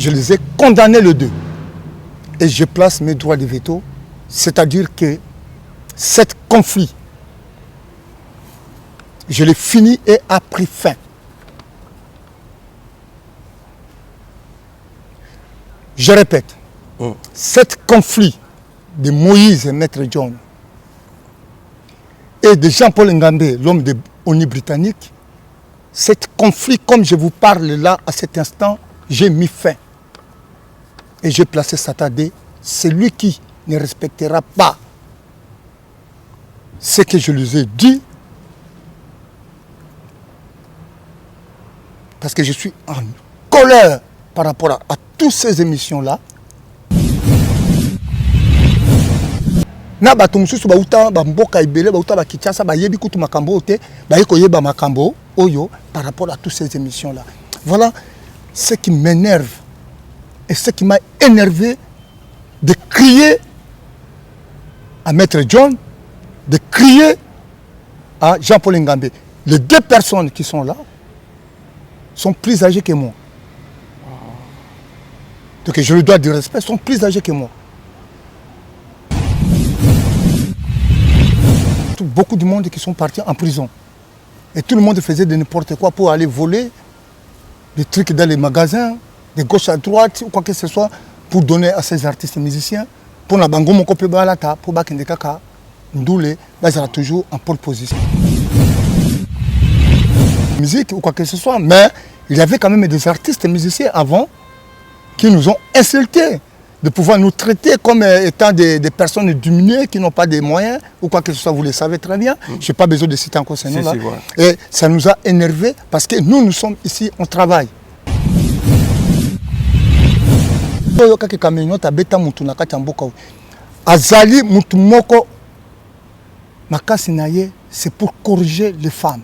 Je les ai condamnés les deux. Et je place mes droits de veto, c'est-à-dire que cet conflit, je l'ai fini et a pris fin. Je répète, cet conflit de Moïse et Maître John et de Jean-Paul Ngambé, l'homme de ONU britannique, cet conflit, comme je vous parle là, à cet instant, j'ai mis fin. Et j'ai placé Satadé, celui qui ne respectera pas ce que je lui ai dit, parce que je suis en colère par rapport à toutes ces émissions-là. Na bato mususu bauta ba mboka ibele bauta ba Kinshasa ba yebi kutu makambo te ba yekoyeba makambo oyo par rapport à toutes ces émissions-là. Voilà ce qui m'énerve et ce qui m'a énervé de crier à Maître John, de crier à Jean-Paul Ngambé. Les deux personnes qui sont là sont plus âgées que moi. Donc je leur dois du respect, sont plus âgés que moi. Beaucoup de monde qui sont partis en prison. Et tout le monde faisait de n'importe quoi pour aller voler des trucs dans les magasins, de gauche à droite, ou quoi que ce soit, pour donner à ces artistes et musiciens. Pour la bango mon copie balata, pour bakende kaka, ndoule, là ils toujours en pole position. Musique ou quoi que ce soit, mais il y avait quand même des artistes et musiciens avant qui nous ont insultés, de pouvoir nous traiter comme étant des personnes diminuées qui n'ont pas de moyens ou quoi que ce soit, vous le savez très bien. Je n'ai pas besoin de citer encore ces noms-là. Et ça nous a énervés parce que nous sommes ici, on travaille. Azali Mutumoko Makasinaye, c'est pour corriger les femmes.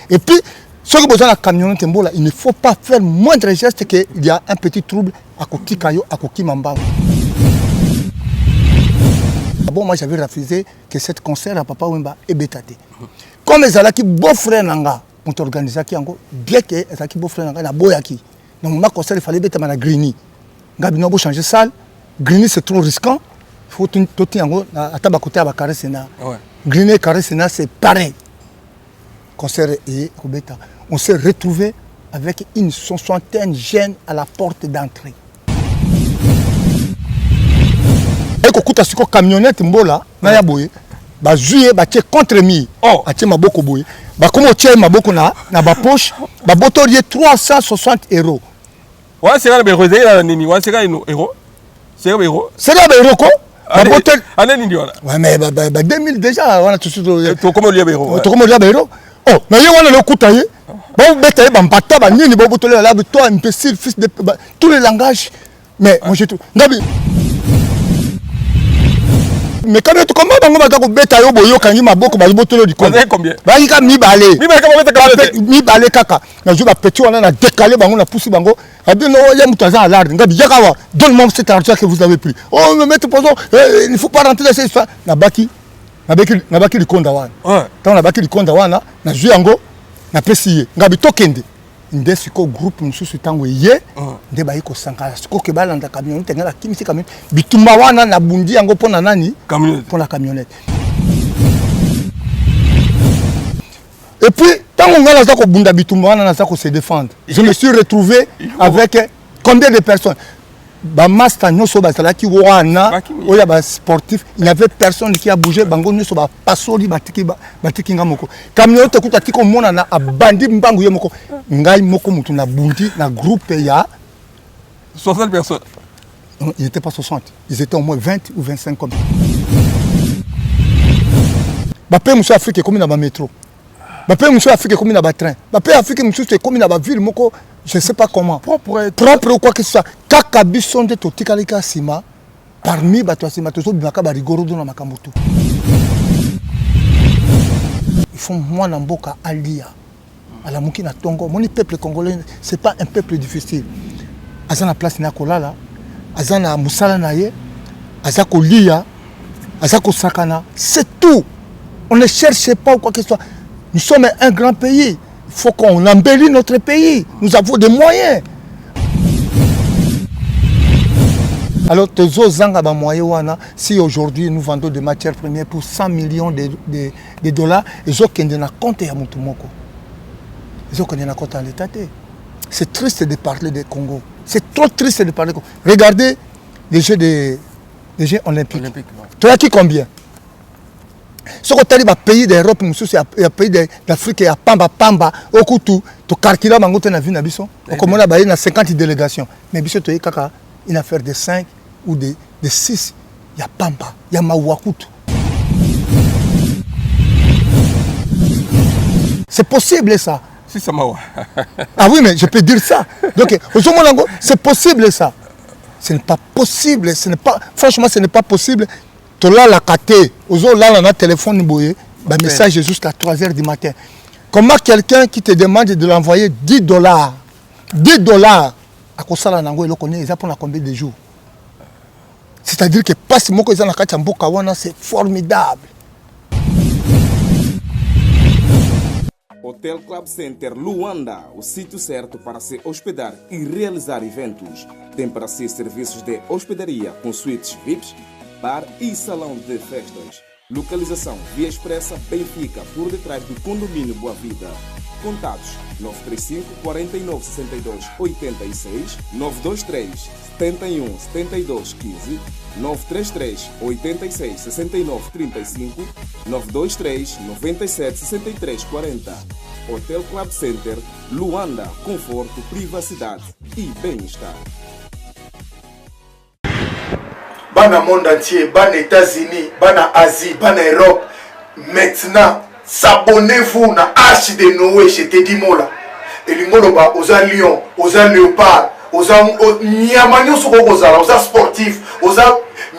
Et puis, ceux qui ont besoin de la camionnette, il ne faut pas faire moindre geste qu'il y a un petit trouble à Koki Kayo, à Koki Mamba. Bon, moi j'avais refusé que cette concert à Papa Wemba est bétaté. Comme les Alaki beau-frère Nanga, on t'organise qui encore, bien que les Alaki beau-frère Nanga, na boyaki. Donc, ma concert, il fallait bétater à Grigny. Gabi n'a pas changé salle. Grigny, c'est trop risquant. Il faut tout le à tabacoter à Karesena. Grigny et Karesena, c'est pareil. Concert et Kobeta. On s'est retrouvés avec une soixantaine de jeunes à la porte d'entrée. Et quand tu as une camionnette, mbola, na ya boye, ba juye ba tie contre mi. Oh, a tie maboko boye. Ba komo tie maboko na ba poche, ba botorier 360 €. Ouais, c'est là le héros là nini, ouais, c'est là le héros. C'est là le héros. C'est là le héros quoi? Ba botel. Année nini voilà. Ouais, mais ba 2000 déjà, on a tout de suite. Comment le héros? Comment le héros? Oh, mais il y a le koutaye. Bon, bête, bambata, banini, bobotole, là, toi, imbécile, fils de. Tous les langages. Mais moi, j'ai tout. Mais quand tu commences à bête, à yobo, quand il m'a beaucoup, bobotole du coin. Combien? Bah, il a mi balé. Mi balé, caca. Je vais petit, on a décalé, on a poussé, bango. A bien, non, il y a moutaza à l'arde. Donne-moi cet argent que vous avez pris. Oh, me mettez pas il ne faut pas rentrer dans ces histoires. Nabaki. Nabaki du Kondawana. Quand on a baki du Kondawana, na Juango, na Pessier. Ngabi Tokende. Inde siko groupe mususu tango ye. Nde ba yiko sankala. Siko ke balanda camionnette ngala kimisi camionnette. Bitumba wana na bundi yango pona nani? Pour la camionnette. Et puis, tant qu'on a la bunda bitumba wana na sako se défendre. Je me suis retrouvé avec combien de personnes? Bamasta nyoso bazalaki wana oya ba sportif, il n'y avait personne qui a bougé bango nyoso ba pasoli batiki ngamoko camionnette kuta tiko mona na abandi mbangu ye moko ngai moko mutu na bundi na groupe ya 60 personnes. Non, ils n'étaient pas 60, ils étaient au moins 20 ou 25 comme ça. Bapé monsieur Afrique comme na ba métro. Bapé monsieur Afrique comme na ba train. Bapé Afrique monsieur c'est comme na ba ville moko. Je ne sais pas comment. Propre ou quoi que ce soit. Kaka bisonde to tikalika sima. Parmi bato sima to so bimaka ba rigoro do na makambutu. Ils font moi na mboka alia. Ala muki na tongo. Mon peuple congolais, c'est pas un peuple difficile. Azana place na kolala, azana musala na ye, azako lia, azako sakana, c'est tout. On ne cherche pas ou quoi que ce soit. Nous sommes un grand pays. Il faut qu'on embellit notre pays. Nous avons des moyens. Alors, si aujourd'hui nous vendons des matières premières pour 100 millions de dollars, ils ont qu'un compte à Moutoumoko. Ils ont qu'un compte à l'État. C'est triste de parler du Congo. C'est trop triste de parler du Congo. Regardez les Jeux olympiques. Tu as qui combien? Ce qu'on a pays d'Europe, il y a pays d'Afrique, il y a Pamba, au Koutou, tu calcules la mangote na vie na biso. Comme on a 50 délégations. Mais biso tu as une affaire de 5 ou de 6. Il y a Pamba, il y a Maouakoutou. C'est possible ça. Si ça m'a. Ah oui, mais je peux dire ça. Donc, c'est possible ça. Ce n'est pas possible. Franchement, ce n'est pas possible. Tu l'as la caté. Là, on a un téléphone, le message est jusqu'à 3 h du matin. Comment quelqu'un qui te demande de l'envoyer 10 $, 10 $, à quoi ça, il a pour combien de jours? C'est-à-dire que pas si moko izana kati mboka wana, c'est formidable. Hotel Club Center Luanda, o sítio certo para se hospedar e realizar eventos. Tem para si serviços de hospedaria com suítes VIPs, bar e salão de festas. Localização Via Expressa Benfica, por detrás do condomínio Boa Vida. Contatos 935 49 62 86, 923 71 72 15, 933 86 69 35, 923 97 63 40. Hotel Club Center Luanda, conforto, privacidade e bem-estar. Bana monde entier, bana États-Unis, bana Asie, bana Europe. Maintenant, s'abonnez-vous na Arche de Noé chez Teddy Mola. Et l'ingoloba, aux Lyon, aux Léopard, aux Niamani, aux sportifs, aux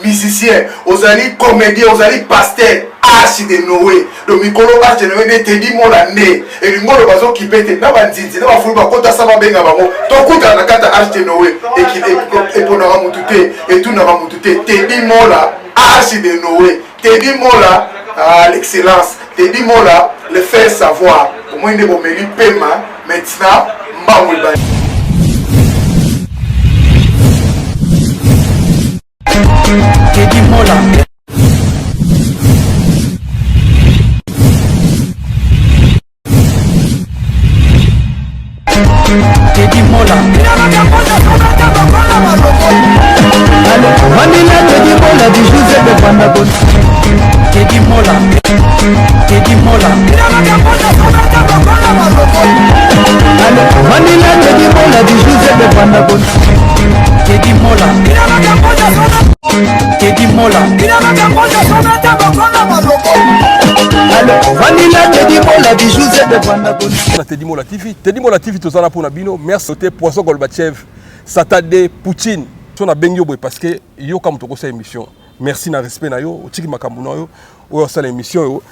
musiciens, aux comédiens, aux pasteurs. Arche de Noé. Le micro Arche de Noé, Teddy Mola né. Et l'ingoloba, qui pète, n'a pas dit, n'a pas foulé, quand ça va bien avant. Ton coup, t'as la carte Arche de Noé. Et pour n'avoir moutouté, et tout n'avoir moutouté. Teddy Mola, Arche de Noé. Teddy Mola, l'excellence. Teddy Mola, le faire savoir. Au moins, il est bon, mais il paiement. Maintenant, Mamoulba. Teddy Mola. Teddy Mola. Vanilla Teddy Mola du José de Panabon. Teddy Mola. Teddy Mola. Vanilla Teddy Mola du José de Panabon. Teddy Mola. Teddy Mola. Vanilla Teddy Mola du José de Panabon. Teddy Mola TV. Teddy Mola TV, tout ça là pour Nabino. Merci au Poisson Golbatchev, Satade, Poutine. On a bien yobo parce que yo comme tu cette émission. Merci na respect na yo, tiki makambu na yo, ou ça l'émission yo.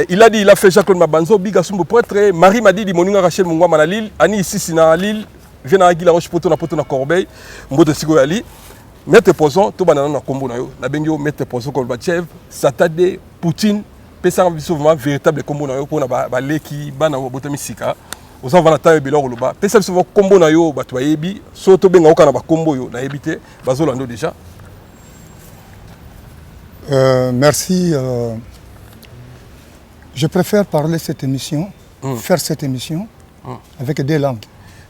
Il a dit, il a fait Jacques-Claude Mabanzo, Biga Sumbo prêtre, Marie m'a dit, Moninga Rachel Mungwa Manalil, Ani ici sina Lille, vient à Aguila Roche Poto na Corbeil, Mbote Sigo Ali, Maître Poisson, tout banana na combo na yo, na ben yo Maître Poisson Golbatchev, Satade, Poutine, pesa souvent véritable combo na yo pour na ba leki bana botami sika. Aux enfants na bilor loba pesa souvent combo na yo bato yebi soto benga oka na ba combo yo na ebité bazolando déjà. Merci. Je préfère parler cette émission, faire cette émission avec des langues.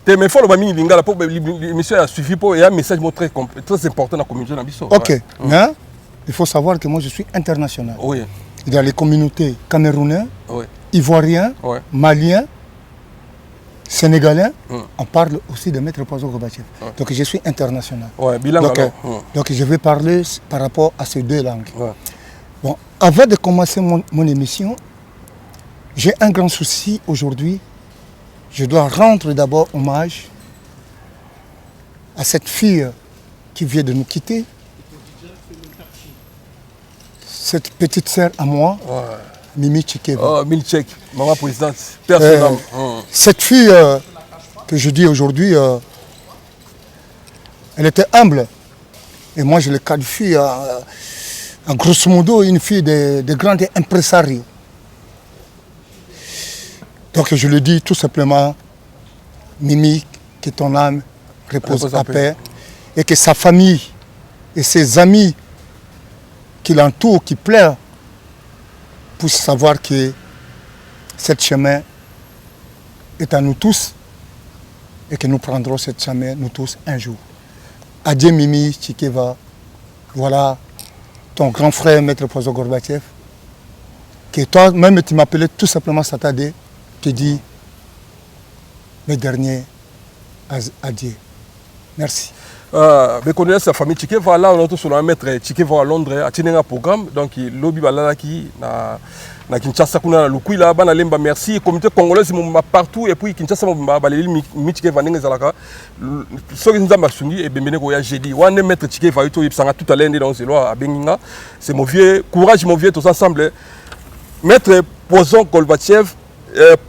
Mais il faut le mini lingala pour l'émission a suffi pour il y a un message très important dans la communauté na biso. OK. Mais il faut savoir que moi je suis international. Oui. Dans les communautés camerounais, ivoiriens, maliens, sénégalais, on parle aussi de Maître Poisson Golbatchev. Donc je suis international. Donc je vais parler par rapport à ces deux langues. Bon, avant de commencer mon émission, j'ai un grand souci aujourd'hui. Je dois rendre d'abord hommage à cette fille qui vient de nous quitter. Cette petite sœur à moi, Mimi Tchikeva. Oh, Mimi Tchek, maman présidente, personnelle. Cette fille que je dis aujourd'hui, elle était humble. Et moi, je l'ai qualifiée en grosso modo une fille de grands impresarios. Donc je le dis tout simplement, Mimi, que ton âme repose à paix et que sa famille et ses amis qui l'entourent, qui pleurent, puissent savoir que ce chemin est à nous tous et que nous prendrons ce chemin, nous tous, un jour. Adieu Mimi Tchikeva, voilà ton grand frère, Maître Pozo Gorbatchev, que toi-même tu m'appelais tout simplement Satade, te dis mes derniers adieu. Merci. Mais connaît sa famille Tchikeva, là on est sur un maître Tchikeva à Londres, à tenir un programme, donc il lobby balala qui na Kinshasa kuna na Lukui là bana lemba merci communauté congolaise m'a partout et puis Kinshasa m'a baleli mi Tchikeva ndenge zalaka so ki nzamba sungi et bemene ko ya jeudi wane maître Tchikeva ito yipsanga tout à l'heure dans ce loi à Benginga, c'est mon vieux courage mon vieux tous ensemble maître Pozo Gorbatchev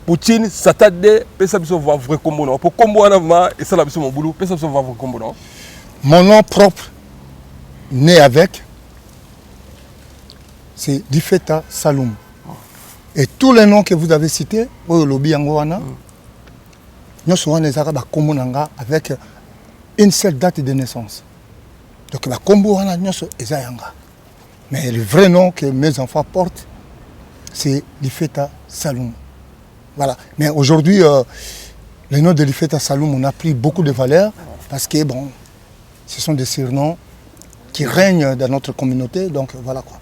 Poutine Satade pesa biso va vrai combo non pour combo na et ça la biso mon boulot pesa biso va vrai combo non. Mon nom propre, né avec, c'est Difeta Saloum. Et tous les noms que vous avez cités, nous sommes avec une seule date de naissance. Donc, mais le vrai nom que mes enfants portent, c'est Difeta Saloum. Voilà. Mais aujourd'hui, le nom de Difeta Saloum, on a pris beaucoup de valeur parce que, bon, ce sont des surnoms qui règnent dans notre communauté, donc voilà quoi.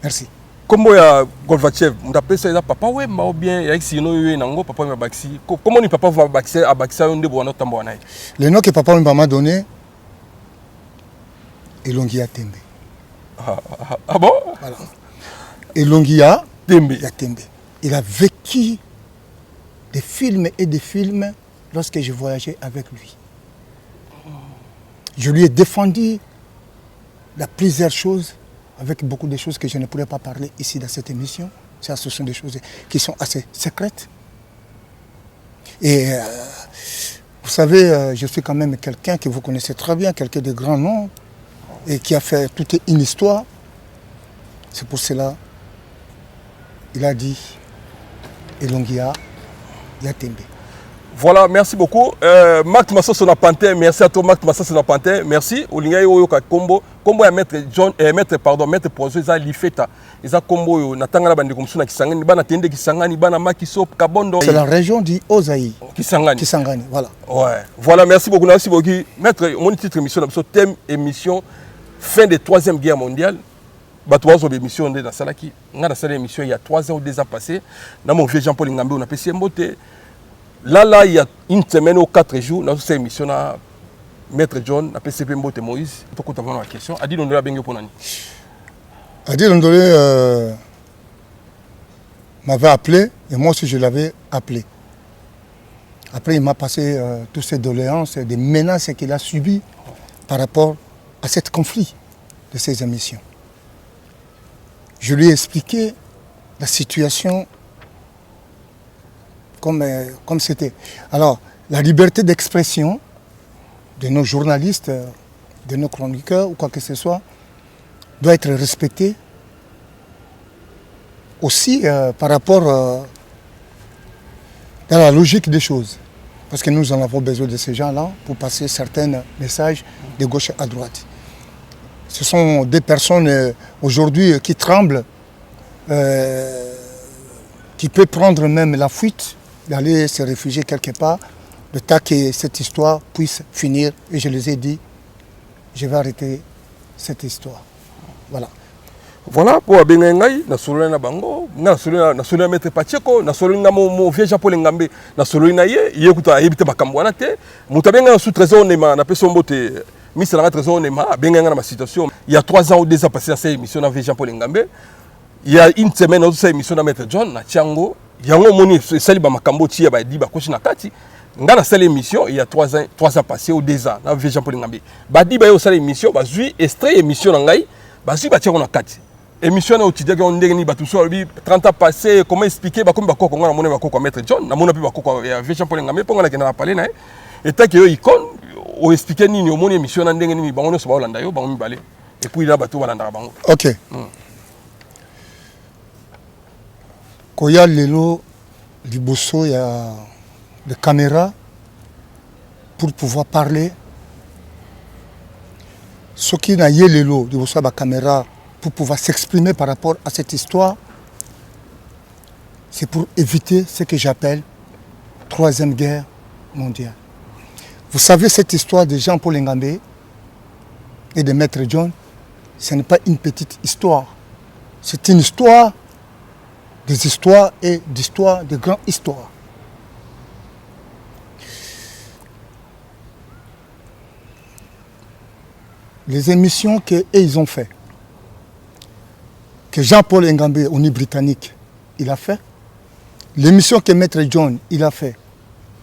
Merci. Comment il y a Gorbatchev, on appelle ça papa ouais mais bien il y a sinon il nango papa m'a baxi. Comment ni papa va baxer à baxer on de bono tambona. Le nom que papa m'a donné Elongia Tembe. Ah bon? Voilà. Elongia Tembe. Tembe. Il a vécu des films et des films lorsque je voyageais avec lui. Je lui ai défendu plusieurs choses, avec beaucoup de choses que je ne pourrais pas parler ici dans cette émission. Ça, ce sont des choses qui sont assez secrètes. Et vous savez, je suis quand même quelqu'un que vous connaissez très bien, quelqu'un de grand nom, et qui a fait toute une histoire. C'est pour cela il a dit Elongia Yatembe. Voilà, merci beaucoup. Marc Massa Sonapantin, merci à toi Marc Massa Sonapantin, merci. Olinga Yoka Combo, Combo à maître John maître Pozo za Lifeta. Isa Combo yo natanga bande comme suna Kisangani, bana tende Kisangani, bana Makiso Kabondo. C'est la région du Ozaï. Kisangani, voilà. Ouais. Voilà, merci beaucoup. Merci beaucoup. Maître, mon titre émission, thème émission fin de 3e guerre mondiale. Batouazo émission de la Salaki. On a la émission il y a 3 ans ou 2 ans passés. Dans mon vieux Jean-Paul Ngambe, on a passé un beauté. Là, il y a une semaine ou 4 jours, dans cette émission, Maître John, a PCP Mbote Moïse. Pourquoi tu as la question? Adi Londolé a bien pour Nani. Adi Londolé m'avait appelé et moi aussi je l'avais appelé. Après, il m'a passé toutes ces doléances, des menaces qu'il a subies par rapport à ce conflit de ces émissions. Je lui ai expliqué la situation comme c'était. Alors, la liberté d'expression de nos journalistes, de nos chroniqueurs ou quoi que ce soit, doit être respectée aussi par rapport dans la logique des choses. Parce que nous en avons besoin de ces gens-là pour passer certains messages de gauche à droite. Ce sont des personnes aujourd'hui qui tremblent, qui peuvent prendre même la fuite, d'aller se réfugier quelque part, le temps que cette histoire puisse finir. Et je les ai dit, je vais arrêter cette histoire. Voilà. Voilà, pour Abengai, na solo na bango, na solo Maître Pacheco, na solo na mon vieux Jean-Paul Ngambe, na solo na ye kuta yebite bakambwana te, mutabenga sous trésor nema na peso mbote, mise na trésor nema, abenga na ma situation. Il y a 3 ans ou 2 ans passé à cette émission na vieux Jean-Paul Ngambe. Il y a une semaine dans cette émission na Maître John na Tiango. Yango moni sali ba makambo ti ba di ba koshi na kati ngana sala émission il y a 3 ans passé ou 2 ans na vieux Jean-Paul Ngambe ba di ba yo sala émission ba zui extrait émission na ngai ba zui ba ti na kati émission na otidé ko ndenge ni ba tout so 30 ans passé comment expliquer ba comme ba koko ngana moni ba koko Maître John na mona pe ba koko ya vieux Jean-Paul Ngambe ponga na kena parler na et tant que yo icône o expliquer nini o moni émission na ndenge ni ba ngono so ba olanda yo ba ngomi balé et puis là ba to balanda bango. OK. Koya lelo liboso il y a des caméras pour pouvoir parler. Ce qui n'a pas l'élo de la caméra pour pouvoir s'exprimer par rapport à cette histoire, c'est pour éviter ce que j'appelle Troisième Guerre mondiale. Vous savez, cette histoire de Jean-Paul Ngambé et de Maître John, ce n'est pas une petite histoire. C'est une histoire des histoires et d'histoires, de grandes histoires. Les émissions qu'ils ont fait, que Jean-Paul Ngambé, au britannique, il a fait, l'émission que Maître John, il a fait,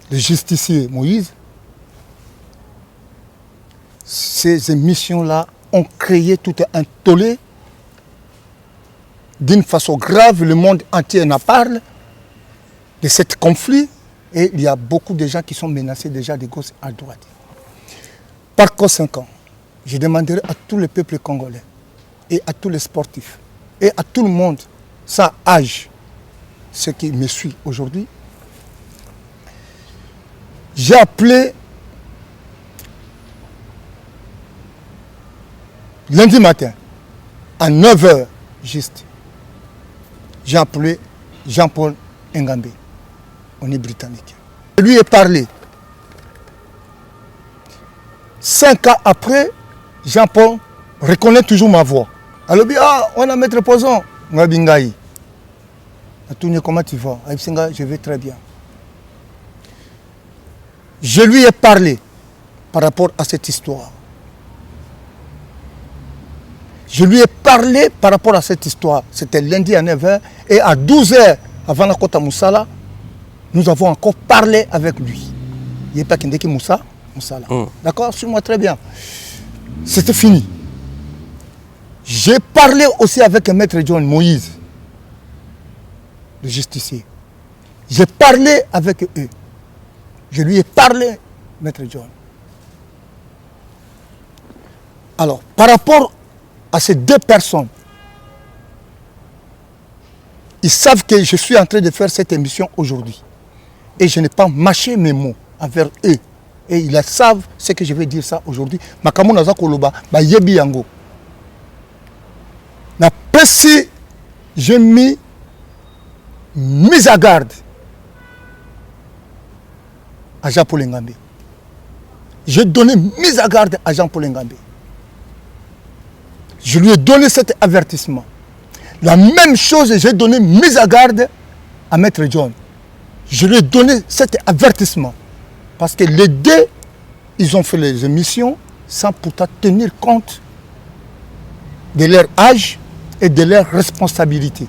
le justicier Moïse, ces émissions-là ont créé tout un tollé. D'une façon grave, le monde entier en parle de ce conflit et il y a beaucoup de gens qui sont menacés déjà de gauche à droite. Par conséquent, je demanderai à tout le peuple congolais et à tous les sportifs et à tout le monde, sans âge, ceux qui me suivent aujourd'hui, j'ai appelé lundi matin à 9h juste. J'ai appelé Jean-Paul Ngambé, on est britannique. Je lui ai parlé. 5 ans après, Jean-Paul reconnaît toujours ma voix. Alors, on a Maître Poison. Ngabingaï. Comment tu vas? Je vais très bien. Je lui ai parlé par rapport à cette histoire. Je lui ai parlé par rapport à cette histoire. C'était lundi à 9h et à 12h avant la Kota Moussala, nous avons encore parlé avec lui. Il n'y a pas qu'un Moussala. D'accord? Suis-moi très bien. C'était fini. J'ai parlé aussi avec un Maître John Moïse, le justicier. J'ai parlé avec eux. Je lui ai parlé, Maître John. Alors, par rapport à ces deux personnes, ils savent que je suis en train de faire cette émission aujourd'hui. Et je n'ai pas mâché mes mots envers eux. Et ils savent ce que je vais dire ça aujourd'hui. Makamu naza koloba, ba yebi yango. Na pesi, j'ai mis mise à garde à Jean-Paul Ngambé. J'ai donné mise à garde à Jean-Paul Ngambé. Je lui ai donné cet avertissement. La même chose, j'ai donné mise à garde à Maître John. Je lui ai donné cet avertissement. Parce que les deux, ils ont fait les émissions sans pourtant tenir compte de leur âge et de leur responsabilité.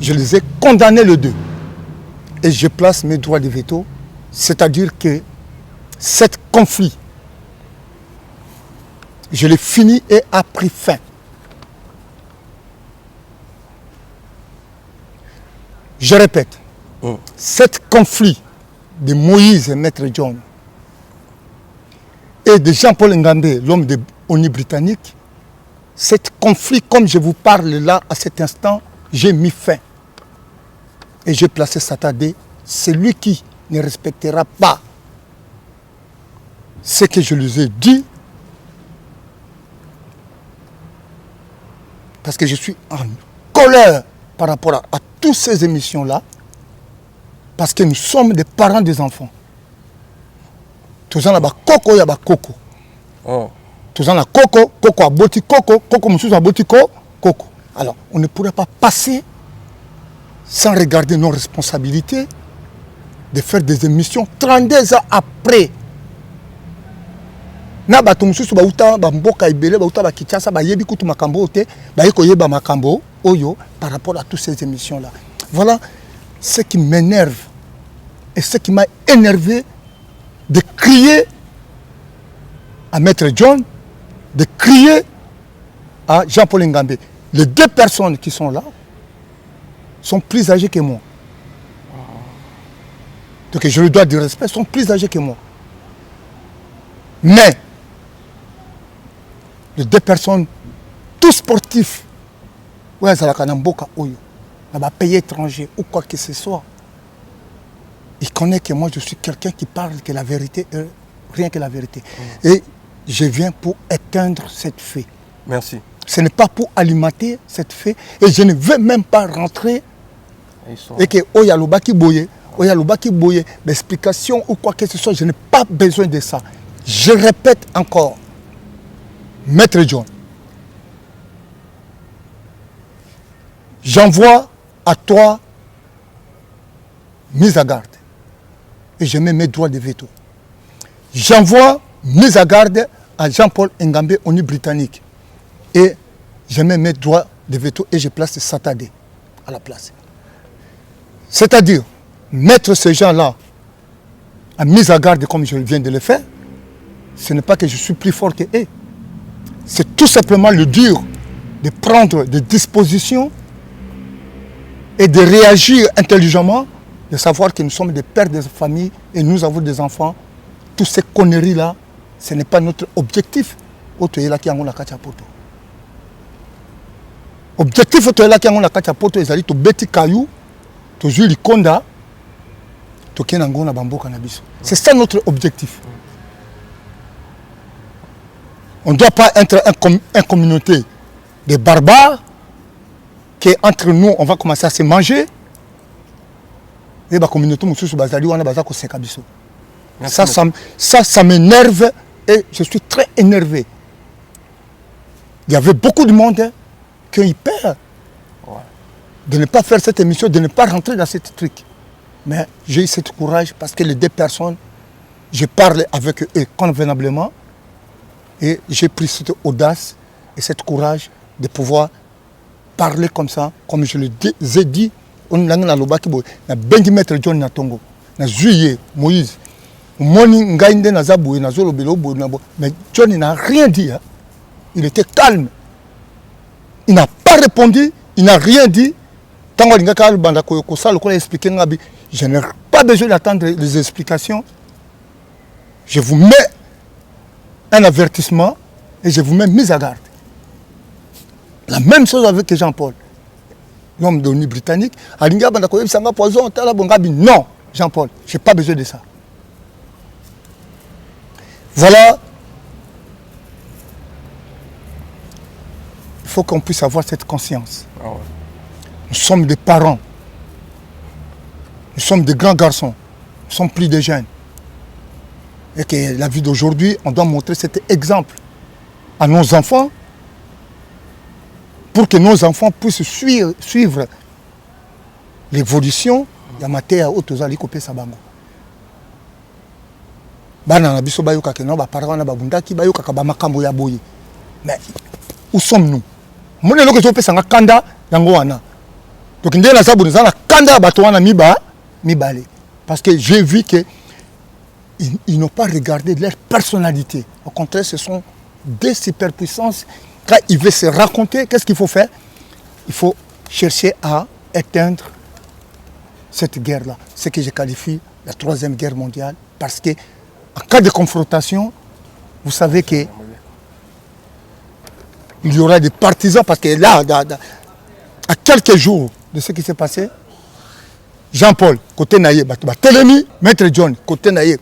Je les ai condamnés les deux. Et je place mes droits de veto. C'est-à-dire que cet conflit, je l'ai fini et a pris fin. Je répète, cet conflit de Moïse et Maître John et de Jean-Paul Ngambé, l'homme de ONU britannique, cet conflit, comme je vous parle là, à cet instant, j'ai mis fin. Et j'ai placé Satadé, celui qui ne respectera pas ce que je lui ai dit, parce que je suis en colère par rapport à toutes ces émissions-là, parce que nous sommes des parents des enfants. Tous en a coco, il y a coco. Tous en a coco, coco a boti coco, coco monsieur a boti coco. Alors, on ne pourrait pas passer sans regarder nos responsabilités de faire des émissions 32 ans après. Na bato mususu ba uta ba mboka ibele ba uta ba Kinshasa ba yebi kutu makambo te ba yeko yeba makambo oyo par rapport à toutes ces émissions là. Voilà ce qui m'énerve et ce qui m'a énervé de crier à Maître John, de crier à Jean-Paul Ngambé. Les deux personnes qui sont là sont plus âgées que moi. Donc je leur dois du respect, sont plus âgés que moi. Mais les deux personnes, tous sportifs, ouais, ça la mboka oyo, là pays étranger ou quoi que ce soit, ils connaissent que moi je suis quelqu'un qui parle que la vérité, rien que la vérité. Et je viens pour éteindre cette fée. Merci. Ce n'est pas pour alimenter cette fée. Et je ne veux même pas rentrer. Et que Oyalobaki Boye, l'explication ou quoi que ce soit, je n'ai pas besoin de ça. Je répète encore, Maître John, j'envoie à toi mise à garde. Et je mets mes droits de veto. J'envoie mise à garde à Jean-Paul Ngambe, ONU britannique. Et je mets mes droits de veto et je place Satadé à la place. C'est-à-dire, mettre ces gens-là à mise à garde comme je viens de le faire, ce n'est pas que je suis plus fort qu'eux. C'est tout simplement le dire de prendre des dispositions et de réagir intelligemment, de savoir que nous sommes des pères de famille et nous avons des enfants. Toutes ces conneries-là, ce n'est pas notre objectif. Objectif otoyela ki yango na kati ya poto ezali tobeti kayu tozwi likonda tokende yango na bamboka na biso. C'est ça notre objectif. On ne doit pas être une communauté de barbares qui entre nous on va commencer à se manger et la communauté mususu bazali wana baza ko seka biso. Ça m'énerve et je suis très énervé. Il y avait beaucoup de monde qui perd de ne pas faire cette émission, de ne pas rentrer dans ce truc. Mais j'ai eu ce courage parce que les deux personnes, je parle avec eux convenablement et j'ai pris cette audace et ce courage de pouvoir parler comme ça, comme je le ai dit. On a bengi maître John Natongo, na juillet Moïse, moni ngainde na zaboué na zolo belo mais John n'a rien dit. Hein. Il était calme. Il n'a pas répondu, il n'a rien dit. Tant que je n'ai pas besoin d'attendre les explications. Je vous mets un avertissement et je vous mets mise à garde. La même chose avec Jean-Paul, l'homme de l'ONU britannique. Non, Jean-Paul, je n'ai pas besoin de ça. Voilà. Il faut qu'on puisse avoir cette conscience. Ah ouais. Nous sommes des parents. Nous sommes des grands garçons. Nous ne sommes plus des jeunes. Et que la vie d'aujourd'hui, on doit montrer cet exemple à nos enfants pour que nos enfants puissent suivre l'évolution. Yamatea Otozali Kopé Sabango. Bana na biso bayoka ke no ba parents na babundaki bayoka ka ba makambo ya boye. Mais où sommes-nous? Mon eloko topesa nga kanda yango wana. Donc ndé na sabu na kanda bato wana mibale. Parce que j'ai vu que ils n'ont pas regardé leur personnalité. Au contraire, ce sont des superpuissances. Quand ils veulent se raconter, qu'est-ce qu'il faut faire? Il faut chercher à éteindre cette guerre-là. Ce que je qualifie la 3e guerre mondiale. Parce que en cas de confrontation, vous savez que il y aura des partisans. Parce que là, à quelques jours de ce qui s'est passé, Jean-Paul, côté naïe, Télémi, Maître John, côté naïe,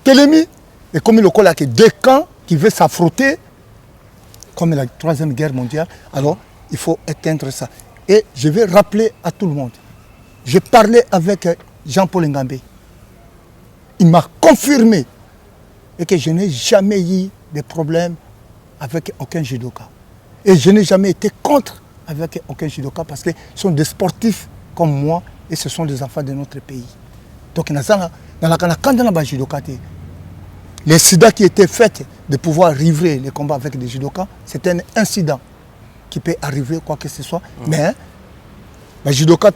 Télémi, et comme le col a que deux camps qui veulent s'affronter, comme la 3e guerre mondiale, alors il faut éteindre ça. Et je vais rappeler à tout le monde, j'ai parlé avec Jean-Paul Ngambe, il m'a confirmé et que je n'ai jamais eu de problème avec aucun judoka. Et je n'ai jamais été contre avec aucun judoka parce que ce sont des sportifs comme moi et ce sont des enfants de notre pays. Donc, l'incident qui était fait de pouvoir livrer les combats avec des judokas, c'est un incident qui peut arriver, quoi que ce soit. Mais, les judokas,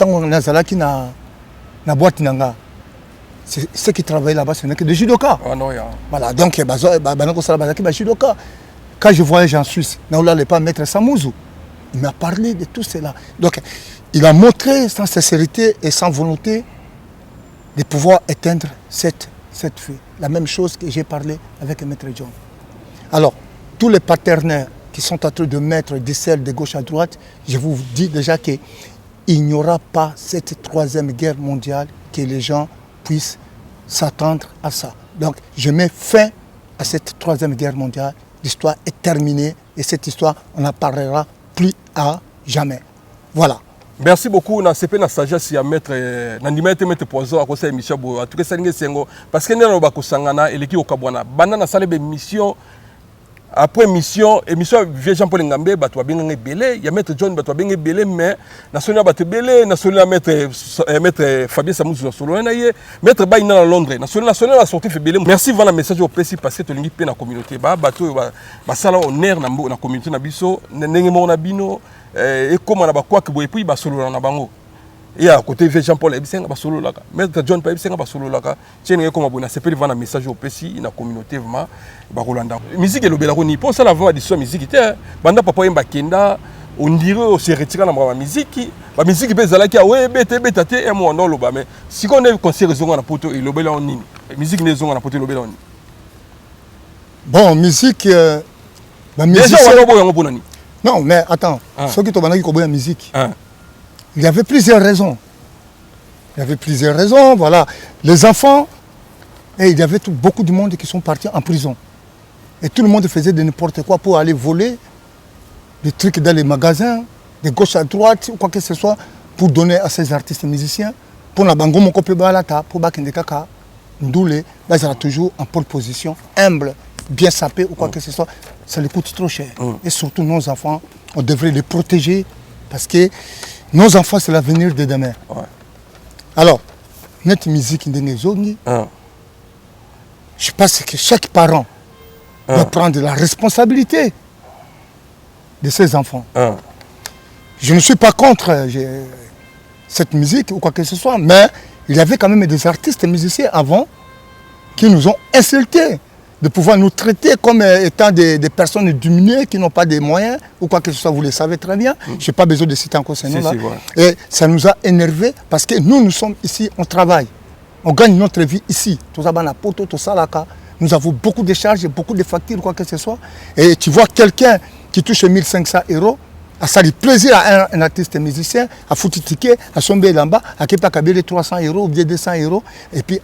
ceux qui travaillent là-bas, ce n'est que des judokas. Voilà, donc, quand je voyage en Suisse, on n'allait pas mettre Samouzou. Il m'a parlé de tout cela. Donc, il a montré sans sincérité et sans volonté de pouvoir éteindre cette feu. La même chose que j'ai parlé avec Maître John. Alors, tous les partenaires qui sont en train de mettre des selles de gauche à droite, je vous dis déjà qu'il n'y aura pas cette 3e guerre mondiale, que les gens puissent s'attendre à ça. Donc, je mets fin à cette troisième guerre mondiale. L'histoire est terminée et cette histoire, on n'en parlera plus à jamais. Voilà. Merci beaucoup na CP na sagesse ya maître nandima ete maître Poison akosa émission bo en tout cas salinge sengo parce que ndelo bakosangana eleki okabwana banda na salebe mission après émission vieux Jean Paul Ngambe bato babenganga belé ya maître John bato babenganga belé mais national bato belé national maître Fabien Samouzu na solo na ye maître Baina na Londres national a sorti fait belé. Merci voilà message au PC parce que to lingi pe na communauté ba bato ba sala honneur na communauté na biso ndenge mo na bino et comment on a quoi que vous puis basolo na bango et à côté vieux Jean Paul ebisenga basolo laka maître John pa ebisenga basolo laka tiene comme abona c'est peut vendre message au PC na communauté vraiment ba Rolanda musique elobela ko ni pour ça la voix de son musique était banda papa yemba kenda on dirait on se retire na ba musique bezala ki awe betate et moi non loba mais si on est conseiller zonga na poto elobela on nini musique ne zonga na poto elobela on bon musique ba musique on boyo ngo bonani. Non, mais attends, ceux qui t'ont dit qu'on la musique, il y avait plusieurs raisons. Voilà. Les enfants, et il y avait beaucoup de monde qui sont partis en prison. Et tout le monde faisait de n'importe quoi pour aller voler des trucs dans les magasins, de gauche à droite, ou quoi que ce soit, pour donner à ces artistes musiciens. Pour la bango, mon copain balata, pour bakende kaka, ndoulé, là, ils sont toujours en pole position, humble, bien sapé ou quoi que ce soit, ça les coûte trop cher. Et surtout nos enfants, on devrait les protéger parce que nos enfants, c'est l'avenir de demain. Alors, notre musique je pense que chaque parent doit prendre la responsabilité de ses enfants. Je ne suis pas contre cette musique ou quoi que ce soit, mais il y avait quand même des artistes musiciens avant qui nous ont insultés, de pouvoir nous traiter comme étant des personnes diminuées qui n'ont pas de moyens ou quoi que ce soit, vous le savez très bien. Je n'ai pas besoin de citer encore ces noms-là. Et ça nous a énervés parce que nous sommes ici, on travaille. On gagne notre vie ici. Nous avons beaucoup de charges, beaucoup de factures, quoi que ce soit. Et tu vois quelqu'un qui touche 1500 €, à ça du plaisir à un artiste musicien, à foutre ticket, à somber là-bas, à qui pas 300 € ou bien 200 €. Et puis,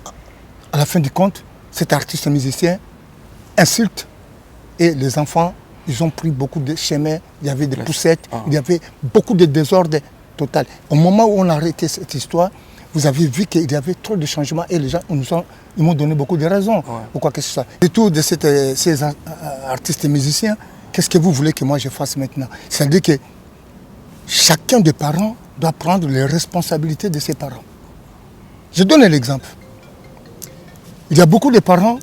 à la fin du compte, cet artiste musicien insulte et les enfants, ils ont pris beaucoup de chemins, il y avait des poussettes, il y avait beaucoup de désordre total. Au moment où on a arrêté cette histoire, vous avez vu qu'il y avait trop de changements et les gens ils m'ont donné beaucoup de raisons. Ou quoi que ce soit. Et tout de ces artistes et musiciens, qu'est-ce que vous voulez que moi je fasse maintenant? C'est-à-dire que chacun des parents doit prendre les responsabilités de ses parents. Je donne un exemple. Il y a beaucoup de parents,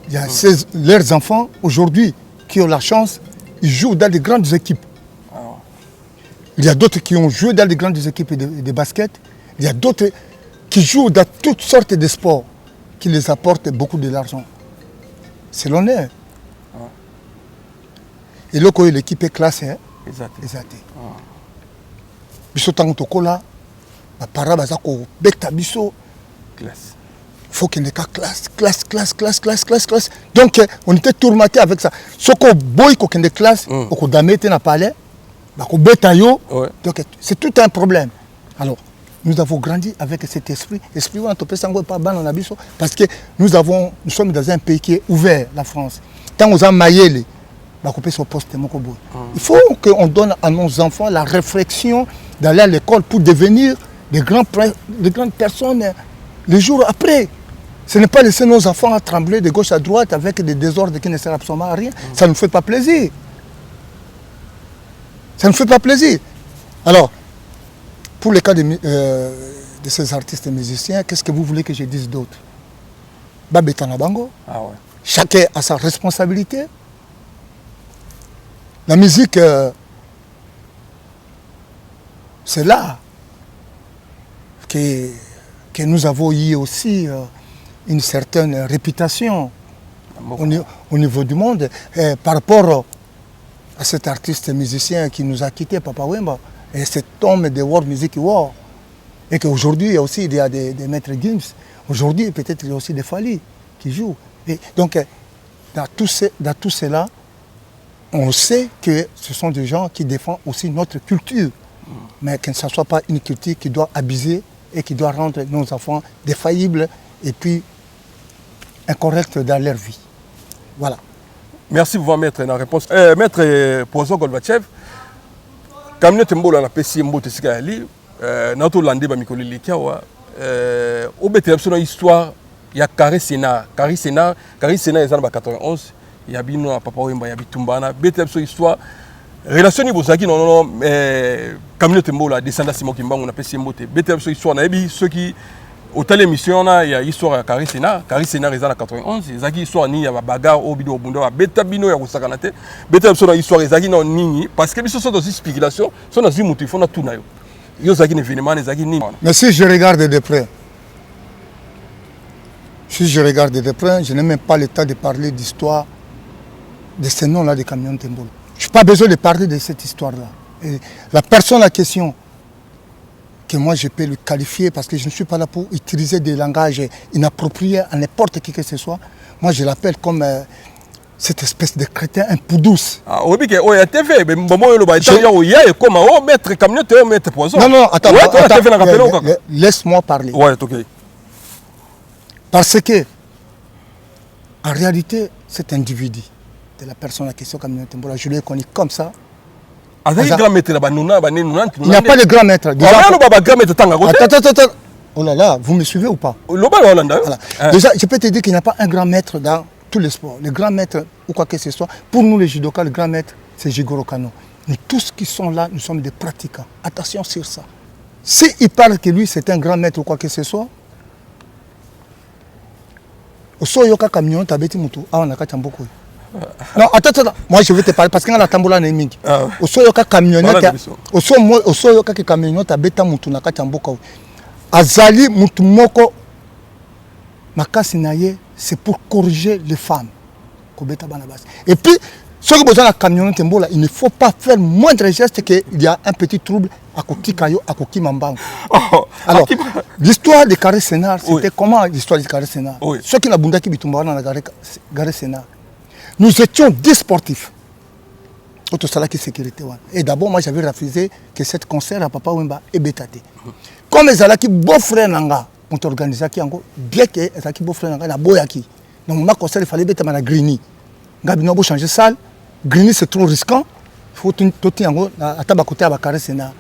il y a leurs enfants aujourd'hui qui ont la chance, ils jouent dans des grandes équipes. Il y a d'autres qui ont joué dans des grandes équipes de basket. Il y a d'autres qui jouent dans toutes sortes de sports qui les apportent beaucoup de l'argent. C'est l'honneur. Et là, quand l'équipe est classée, exact. Biso tango tokola, ba para bazako beta biso classe. Faut qu'il n'y ait classe. Donc, on était tourmenté avec ça. Ce qu'on boy qu'on ait classe, on damete na palais, on beta yo. Donc, c'est tout un problème. Alors, nous avons grandi avec cet esprit. Esprit où on peut pas ban en abisso parce que nous sommes dans un pays qui est ouvert, la France. Tant aux maillés, il faut qu'on donne à nos enfants la réflexion d'aller à l'école pour devenir de grandes personnes les jours après. Ce n'est pas laisser nos enfants à trembler de gauche à droite avec des désordres qui ne servent absolument à rien. Ça ne nous fait pas plaisir. Alors, pour le cas de ces artistes et musiciens, qu'est-ce que vous voulez que je dise d'autre? Babetana Bango. Chacun a sa responsabilité. La musique, c'est là que nous avons eu aussi une certaine réputation au niveau du monde par rapport à cet artiste musicien qui nous a quittés, Papa Wemba, et cet homme de World Music War. Et qu'aujourd'hui, il y a des maîtres Gims. Aujourd'hui, peut-être il y a aussi des Fali qui jouent. Et donc, dans tout cela, on sait que ce sont des gens qui défendent aussi notre culture. Mais que ce ne soit pas une culture qui doit abuser et qui doit rendre nos enfants défaillibles et puis incorrects dans leur vie. Voilà. Merci pour maître la réponse. Maître Poisson Golbatchev, Kamine Tembo la pesi mbote sika ali, nato lande ba mikoli likiawa, obete absolument histoire ya Carré Sénat ezana ba 91, ya bino papa wemba ya bitumbana, bete absolument histoire relation ni bozaki non Kamine Tembo la descendant Simon Kimbangu na pesi mbote, bete absolument histoire na ebi ceux qui au telle émission il y a histoire à Carré Sénat ezana 91, ezaki histoire ni ya bagarre au bido bundo beta bino ya kusakana te, beta absolument histoire ezaki non nini parce que biso sont dans une spéculation, sont dans une motif on a tout na yo. Yo zaki ne événement ezaki ni. Mais si je regarde de près, je n'ai même pas le temps de parler d'histoire de ce nom-là de Camion Tembo. Je n'ai pas besoin de parler de cette histoire-là. Et la personne en question, que moi je peux le qualifier parce que je ne suis pas là pour utiliser des langages inappropriés à n'importe qui que ce soit, moi je l'appelle comme cette espèce de crétin un peu douce. Ah oui, que oh, TV, mais bon, comme oh maître Camion Tembo, maître Poisson. Non, attends, ouais, attends laisse-moi parler. Ouais, ok. Parce que, en réalité, cet individu, de la personne en question, Camion Tembo, je l'ai connu comme ça. Il n'y a pas de grand maître. Attends. Oh là là, vous me suivez ou pas? Voilà. Déjà, je peux te dire qu'il n'y a pas un grand maître dans tous les sports. Le grand maître, ou quoi que ce soit, pour nous les judokas, le grand maître, c'est Jigoro Kano. Nous tous qui sont là, nous sommes des pratiquants. Attention sur ça. S'il parle que lui, c'est un grand maître ou quoi que ce soit, Osoyoka camion, tabeti mutu, on a kachamboko. Non, attends, moi je vais te parler parce que dans la tambola n'est mingi. Osoyoka camionnette, osoyoka ki camionnette abeta mutu na kachamboko. Azali mutu moko makasi naye, c'est pour corriger les femmes. Kobeta banabas. Et puis ceux qui besoin la camionnette mbola, il ne faut pas faire moindre geste qu'il y a un petit trouble à Koki Kayo, à Koki Mambang. Alors, l'histoire de Carré Sénat, c'était comment l'histoire de Carré Sénat? Ceux qui n'ont pas bunda qui bitumba dans la Carré Sénat. Nous étions 10 sportifs. Autre salaki sécurité. Et d'abord, moi, j'avais refusé que cette concert à Papa Wemba et Bétate. Comme les alaki beau frère nanga, on t'organise qui encore, bien que les alaki beau frère nanga, na boyaki. Donc, ma concert, il fallait bêter ma Grigny. Gabi n'a pas changé salle. Grigny, c'est trop risquant. Il faut tout yango à tabacoté à Carré Sénat.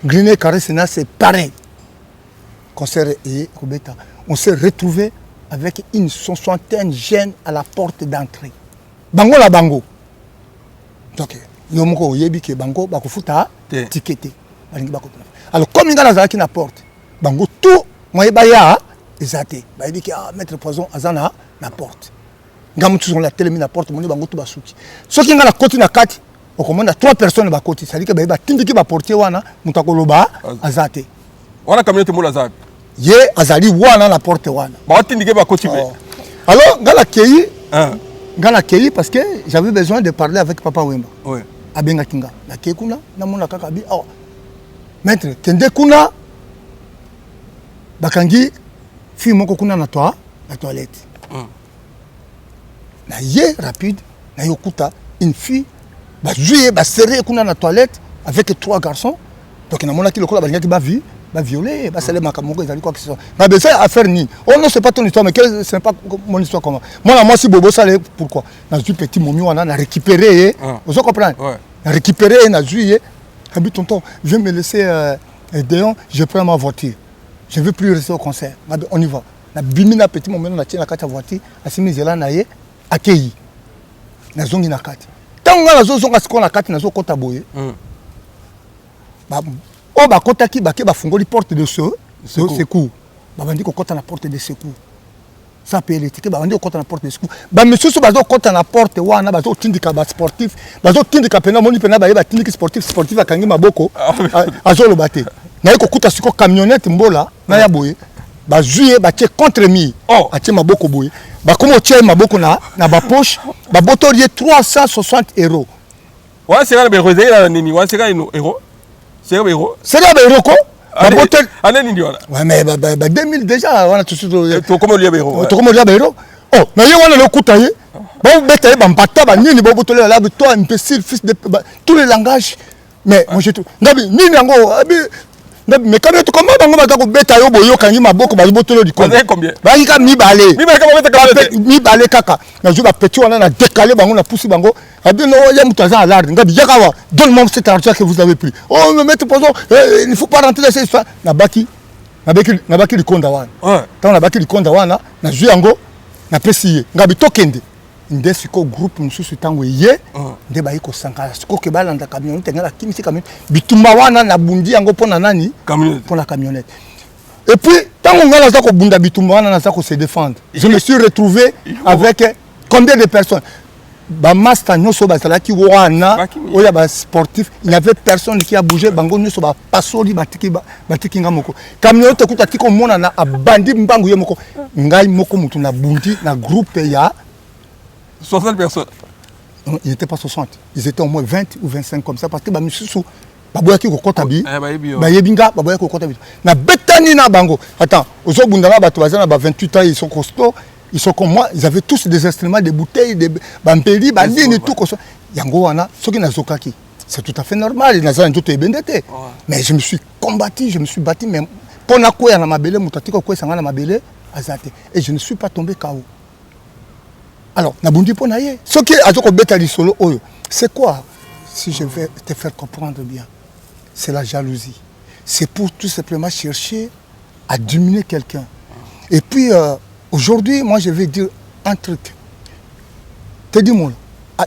Grigny et Carré Sénat, c'est pareil. Concert et Kobeta. On s'est retrouvés avec une soixantaine de jeunes à la porte d'entrée. Bango la bango. Donc, yomoko yebi ke bango bakofuta ticket. Alors comme il y a la zaki na porte, bango tout moi baya ezate. Ba yebi ke maître Poisson azana na porte. Ngamu tous on la télé na porte, moni bango tout basuki. Ce qui nga la côté na kati, on commande à 3 personnes ba côté, ça dit que ba tindiki ba portier wana mutakoloba azate. Wana Camion Tembo azate. Ye azali wana la porte wana. Ba tindiki ba côté. Alors ngala keyi Gana Keyi parce que j'avais besoin de parler avec Papa Wemba. Oui. À Bengakinga. La Kekuna, na mona kakabi. Oh. Maître, kende kuna bakangi fi moko kuna na toi, la toilette. Na ye rapide, na yokuta une fille ba jouer ba serrer kuna na toilette avec 3 garçons. Donc na mona ki lokola ba ngaki ba vie. Va violer, va saler ma camoko, ils allaient quoi que ce soit. Mais ben ça affaire ni. Oh non, c'est pas ton histoire, mais c'est pas mon histoire comment. Moi si Bobo ça pourquoi? Dans un petit moment on a récupéré, vous comprenez? On a récupéré, on a joué. Habi tonton, viens me laisser dehors, je prends ma voiture. Je ne veux plus rester au concert. On y va. Na bimi na petit moment on a tient la carte voiture, a simi zela na ye accueilli. Na zongi na carte. Tant on a zonga ce qu'on a carte na zo kota boye. Oh bah kota ki ba ke ba fungoli porte de secours. Ba bandi ko kota na porte de secours. Ça peut l'étiquer ba bandi ko kota na porte de secours. Ba monsieur so ba zo kota na porte wana ba zo tindika ba sportif. Ba zo tindika pena moni pena ba yeba tindiki sportif akangi maboko. Azolo bate. Na ko kuta siko camionnette mbola na ya boye. Ba juye ba tie contre mi. Oh, a tie maboko boye. Ba komo tie maboko na ba poche. Ba botorier 360 €. Ouais, c'est là be rosé là nini, ouais, c'est là une euro. C'est un héros. C'est un héros quoi? Année voilà. Ouais mais 2000 déjà on a tout de suite. Comment lui héros? Comment lui héros? Oh, mais il y a le koutaye. Bon bête ba mbata ba nini bo botole là toi imbécile fils de tous les langages. Mais moi je tout. Ngabi nini yango abi mais quand même comment bango batako beta yo boyo kangi maboko ba botolo di Combien combien? Ba yika mi balé. Mi balé comment beta mi balé kaka. Na jour ba petit wana na décaler bango na poussi bango. Abi no ya mutaza à l'art. Ngabi yakawa. Donne-moi cet argent que vous avez pris. Oh me mettre poison. Il ne faut pas rentrer dans cette histoire. Na baki li konda wana. Tant na baki li konda wana na jouer yango na pesiye. Ngabi tokende. Nde siko groupe mususu tango ye nde ba yiko sankala siko ke balanda camionnette ngala kimisi camionnette bitumba wana na bundi yango pona nani camionnette pour la camionnette. Et puis tango ngala za ko bunda bitumba wana na za ko se défendre. Je me suis retrouvé avec combien de personnes? Ba master nyoso ba salaki wana oya ba sportif, il n'y avait personne qui a bougé bango nyoso ba pasoli batiki nga moko. Camionnette kuta tiko mona na abandi mbangu ye moko ngai moko mutu na bundi na groupe ya 60 personnes. Non, ils n'étaient pas 60. Ils étaient au moins 20 ou 25 comme ça. Parce que Bamisusu, Baboyaki ko kotabi. Bayebinga, Baboyaki ko kotabi. Na betani na bango. Attends, aux autres Bundala, Batouazana, 28 ans, ils sont costauds. Ils sont comme moi. Ils avaient tous des instruments, des bouteilles, des bampeli, bandines et tout. Yango wana, ceux qui n'azokaki. C'est tout à fait normal. Ils n'ont pas été. Mais je me suis combattu, je me suis battu. Mais pour na quoi na mabele, mutatiko quoi sanga na mabele, azate. Et je ne suis pas tombé KO. Alors, Nabundi Ponaye, ce qui est solo, c'est quoi? Si je vais te faire comprendre bien, c'est la jalousie. C'est pour tout simplement chercher à diminuer quelqu'un. Et puis, aujourd'hui, moi, je vais dire un truc. Te dis moi, à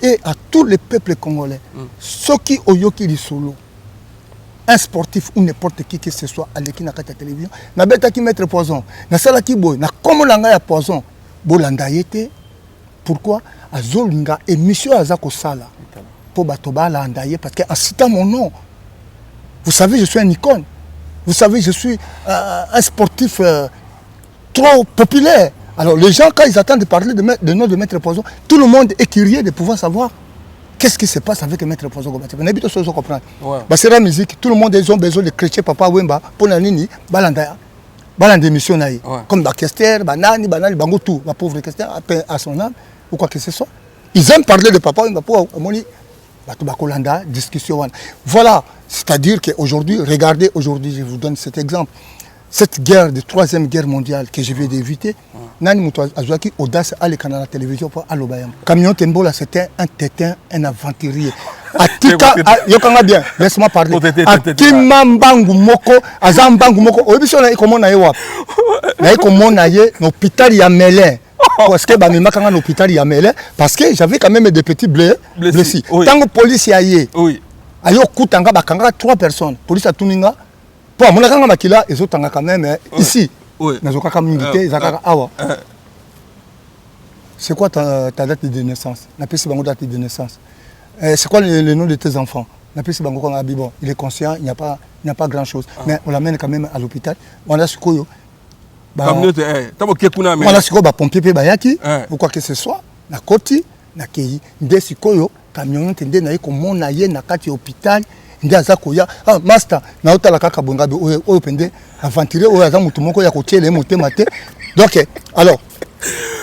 tous les peuples congolais, ceux qui ont yoki solo, un sportif ou n'importe qui que ce soit, à l'équipe de la télévision, n'a pas qui mettre poison. N'a pas qui boy, n'a comme l'anga poison, bolanda yete. Pourquoi Azolinga et monsieur Azako Sala pour Batoba Landaye parce qu'en citant mon nom, vous savez, je suis un icône. Vous savez, je suis un sportif trop populaire. Alors les gens, quand ils attendent de parler de nom de Maître Poison, tout le monde est curieux de pouvoir savoir qu'est-ce qui se passe avec Maître Poison. On habite au Sozo comprendre. C'est la musique, tout le monde a besoin de chrétien Papa Wemba pour Nanini, Balandaya. Balande mission naï. Comme Bakester, Banani, Bango tout, ma pauvre Kester, à son âme. Ou quoi que ce soit. Ils aiment parler de papa, discussion. Voilà, c'est-à-dire qu'aujourd'hui, regardez, aujourd'hui, je vous donne cet exemple. Cette guerre de 3e guerre mondiale que je viens d'éviter, Nani Moutoua Azouaki, audace, à l'écran à la télévision pour Alobayam. Camion Tembola, c'était un tétin, un aventurier. Atika, yokanga bien, laisse-moi parler. Atima Mbangu Moko, Azam Mbangu Moko, Obiso na ikomo na yewa. Na ikomo na ye, l'hôpital Yamelin. Parce que je l'hôpital Yamele, parce que j'avais quand même des petits blessés. Tant que la police y a eu, il y a 3 personnes. La police a tout mis. Pour moi, ils ont quand même ici. C'est quoi ta date de naissance? Date de naissance. C'est quoi le nom de tes enfants? Il est conscient, il n'y a pas grand-chose. Mais on l'amène quand même à l'hôpital. On a ce voilà ce qu'on va pompier bayaki ou quoi que ce soit na koti na kei nde sikoyo camionnette nde na yeko mona ye na kati hôpital nde azakoya master na otala kaka bongabe oyo pende aventurier oyo aza mutu moko ya kotiele motema te. Donc alors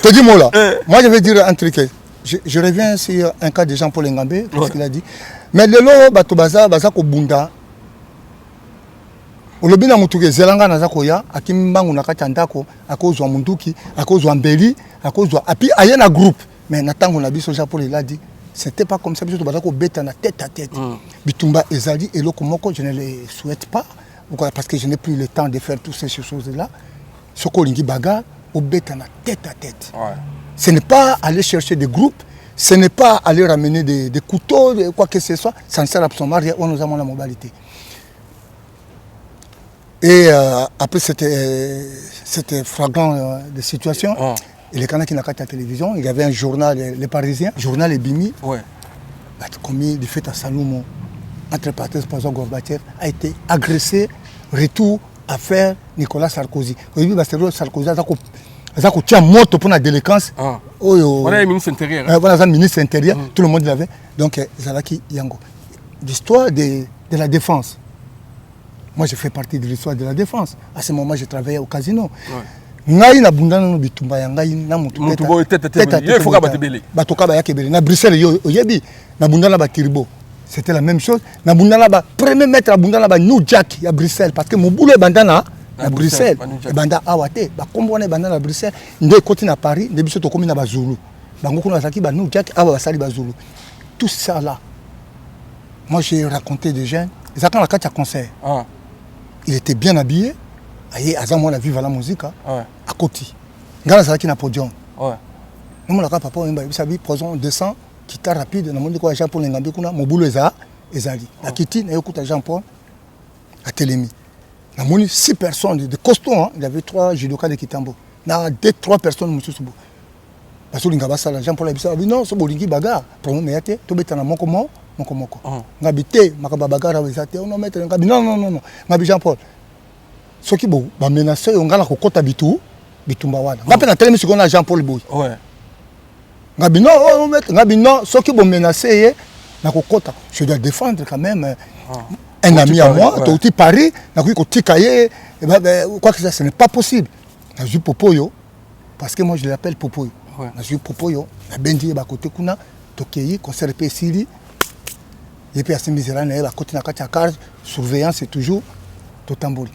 te dis moi là moi je vais dire un truc. Je reviens sur un cas de Jean-Paul Ngambé parce qu'il a dit mais lelo bato baza ko bunda olobina mutuke zelanga naza koya akimbangu nakati ndako akozwa munduki akozwa mbeli akozwa api ayena groupe mais natango na biso Jean-Paul il a dit c'était pas comme ça biso bazako beta na tête à tête bitumba ezali eloko moko je ne le souhaite pas parce que je n'ai plus le temps de faire toutes ces choses là soko lingi baga au beta na tête à tête. Ce n'est pas aller chercher des groupes, ce n'est pas aller ramener des couteaux quoi que ce soit, ça ne sert absolument à rien, on nous a la mobilité. Et après c'était flagrant de situation. Et les canaux qui n'ont qu'à la télévision, il y avait un journal, les Parisiens, journal Ebimi, commis du fait à Saloumo, entre parenthèses, par exemple, Gorbatchev, a été agressé, retour à faire Nicolas Sarkozy. Sarkozy a été moto pour la délinquance. Voilà le ministre intérieur. Voilà le ministre intérieur, tout le monde l'avait. Donc, Zalaki Yango. L'histoire de la défense. Moi, je fais partie de l'histoire de la défense. À ce moment, je travaillais au casino. Ngai na bundana no bitumba ya ngai na mutu tete il faut ka batebele batoka ba yakebele na Bruxelles yo oyebi na bundana ba tiribo c'était la même chose. Na bundana ba premier maître à bundana ba New Jack à Bruxelles parce que mon boulot bandana à Bruxelles. Banda awate ba kombo na bandana à Bruxelles. Ndé côté na Paris, ndé biso to komi na ba Zulu. Bango kuna saki ba New Jack awa sali ba Zulu. Tout ça là. Moi j'ai raconté des jeunes, ils attendent la carte à concert. Il était bien habillé. Aïe, azam la vive la musique à côté. Ngala saki na podium. Nous la papa on va sabi poison 200 guitare rapide na monde quoi Jean Paul Ngambi kuna mobulo ezali. La kiti na yokuta Jean Paul à Télémi. Na moni 6 personnes de costaud hein, il y avait 3 judokas de Kitambo. Na 2-3 personnes mususu. Parce que l'ingaba sala Jean Paul a dit non, so bolingi baga, problème yate, to betana moko moko. Ngabité makaba bagara wezate, on mettre ngabi non. Ngabi Jean Paul. Ce qui bon, ba menacer on ngala ko kota bitumba wana. Ngape na Télémi sikona Jean Paul boy. Ouais. Ngabi non, ce qui bon menacer na ko kota. Je dois défendre quand même un ami à moi, tu Paris, na ko tikaye, quoi que ça, ce n'est pas possible. Na ju Popoyo parce que moi je l'appelle Popoyo. Na ju Popoyo, na bendi ba côté kuna tokei concert pe sili. Et puis à Saint-Misérane na côté na kati car surveillance c'est toujours totamboli.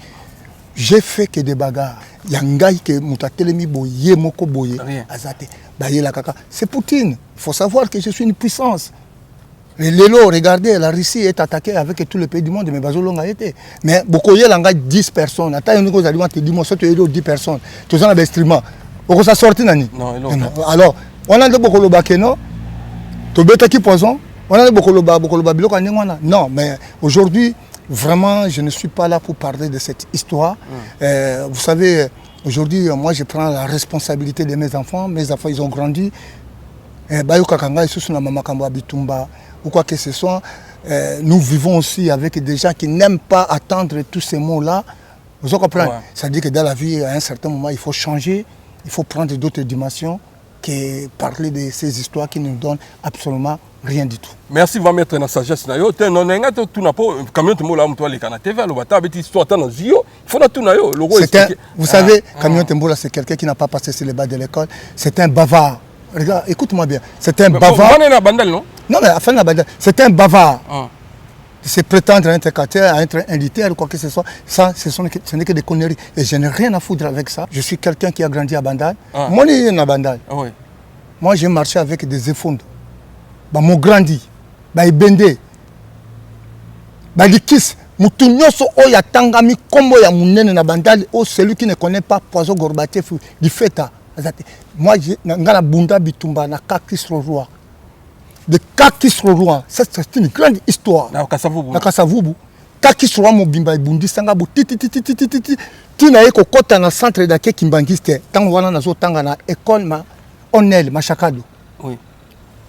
J'ai fait que des bagarres. Yangai que mutatelemi boye moko boye azate. Bayela kaka. C'est Poutine. Il faut savoir que je suis une puissance. Les Lélo, regardez, la Russie est attaquée avec tous les pays du monde, mais Bazolonga été. Mais beaucoup y a 10 personnes. Attends, on a dit, dis-moi, tu es 10 personnes. Tu as un instrument. Pourquoi ça sortit, Nani? Non, alors, on a de beaucoup de bakeno. Tu as qui poison? On a de beaucoup de babilo. Non, mais aujourd'hui, vraiment, je ne suis pas là pour parler de cette histoire. Vous savez, aujourd'hui, moi, je prends la responsabilité de mes enfants. Mes enfants, ils ont grandi. Bayokakanga, ils sont na mama kamba bitumba. Ou quoi que ce soit, nous vivons aussi avec des gens qui n'aiment pas attendre tous ces mots-là. Vous comprenez? Ça dit que dans la vie, à un certain moment, il faut changer, il faut prendre d'autres dimensions que parler de ces histoires qui ne nous donnent absolument rien du tout. Merci, va mettre dans la sagesse. Vous savez, Camion Tembola, c'est quelqu'un qui n'a pas passé sur les bancs de l'école. C'est un bavard. Regarde, écoute-moi bien. C'est un bavard. Non, mais enfin, c'est un bavard. C'est prétendre être un être un littéraire ou quoi que ce soit. Ça, ce n'est que des conneries. Et je n'ai rien à foutre avec ça. Je suis quelqu'un qui a grandi à Bandal. Moi, je suis à Bandal. Moi, j'ai marché avec des effondres. Mon grandi. Bende. Likis. Mutunyoso oya tangami kombo ya munene na Bandal. Celui qui ne connaît pas Poison Gorbatchev du feta. Moi, j'ai un bunda bitumba na Kakis Roi. De Kakis Roi, c'est une grande histoire. Na Kasavubu. Kakis Roi mobimba bundi sanga bu titi. Tina eko kota na centre d'ake kimbangiste. Tango wana nazo tanga na école ma Onel Machakado. Oui.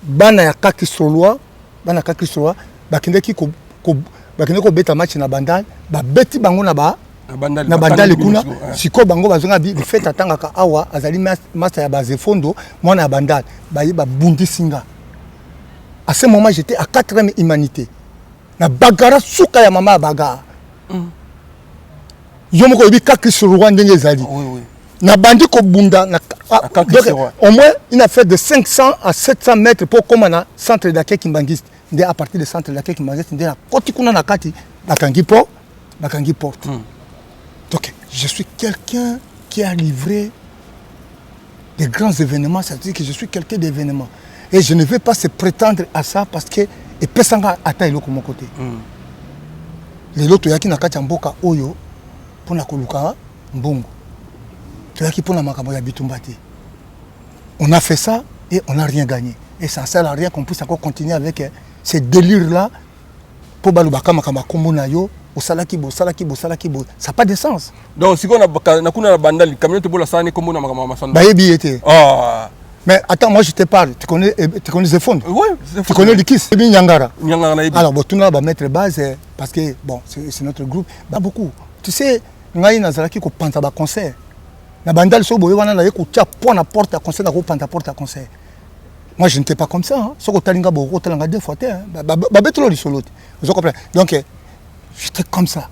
Bana ya Kakis Roi, bakindeki ko beta match na Bandal, ba beti bango na ba na bandali kuna siko bango bazonga bi fait atanga ka awa azali master ya bazefondo mwana bandali ba bundi singa. À ce moment j'étais à 4e humanité na bagara suka ya mama bagara yomo ko bi kaki sur Rwanda ngezali na bandi ko bunda na donc au moins il a fait de 500 à 700 mètres pour comme na centre d'accueil kimbangiste ndé à partir du centre d'accueil kimbangiste ndé na koti kuna na kati bakangi porte. Donc, je suis quelqu'un qui a livré des grands événements, c'est-à-dire que je suis quelqu'un d'événements. Et je ne vais pas se prétendre à ça parce que et pesanga ata iloko mon côté. Les autres yaki na kati mboka oyo pour na koluka mbongo. Tu yaki pour na makambo ya bitumbati. On a fait ça et on n'a rien gagné. Et ça sert à rien qu'on puisse encore continuer avec ces délires-là pour balubaka makamba kombo na yo. Ça n'a pas de sens. Donc, si on a bandal, camion te bola sani comme on a maman. Mais attends, moi je te parle. Tu connais Zefond? Oui. Tu connais Likis? Nyangara. Alors, bon, tout le monde va mettre base parce que bon, c'est notre groupe. Bah beaucoup. Tu sais, ngai nazalaki ko panta ba concert. Na bandal so boye wana na ye ko tia point na porte à concert na ko panta porte à concert. Moi je n'étais pas comme ça. Hein. So ko talinga bo ko talanga deux fois te. Ba betlo li solo. Vous comprenez? Donc j'étais comme ça.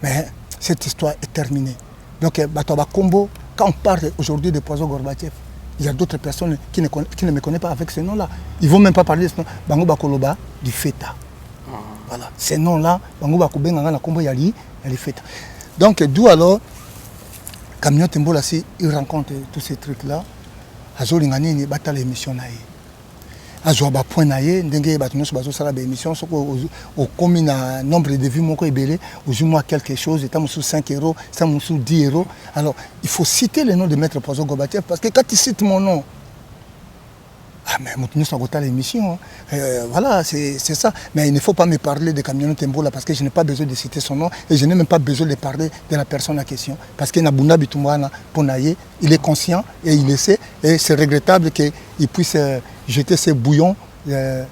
Mais cette histoire est terminée. Donc, Batoba Combo, quand on parle aujourd'hui de Poison Gorbatchev, il y a d'autres personnes qui ne me connaissent pas avec ce nom-là. Ils ne vont même pas parler de ce nom. Bango Bakoloba du FETA. Voilà, ces noms-là, bango bakubenganga na kombo yali feta. Donc d'où alors Camion Tembola si il rencontre tous ces trucs-là, azolinga nini batala émission na ye. Azwa ba point na ye ndenge bato nyonso bazosala ba émission soko okomi na nombre de vues moko ebele, ozuma quelque chose, eta musu 5 euros, ça musu 10 euros. Alors, il faut citer le nom de Maître Poisson Gorbatchev parce que quand tu cites mon nom, ah mais nous sommes à l'émission, voilà, c'est ça. Mais il ne faut pas me parler de Camion Tembola parce que je n'ai pas besoin de citer son nom et je n'ai même pas besoin de parler de la personne en question. Parce qu'il il est conscient et il le sait et c'est regrettable qu'il puisse jeter ses bouillons de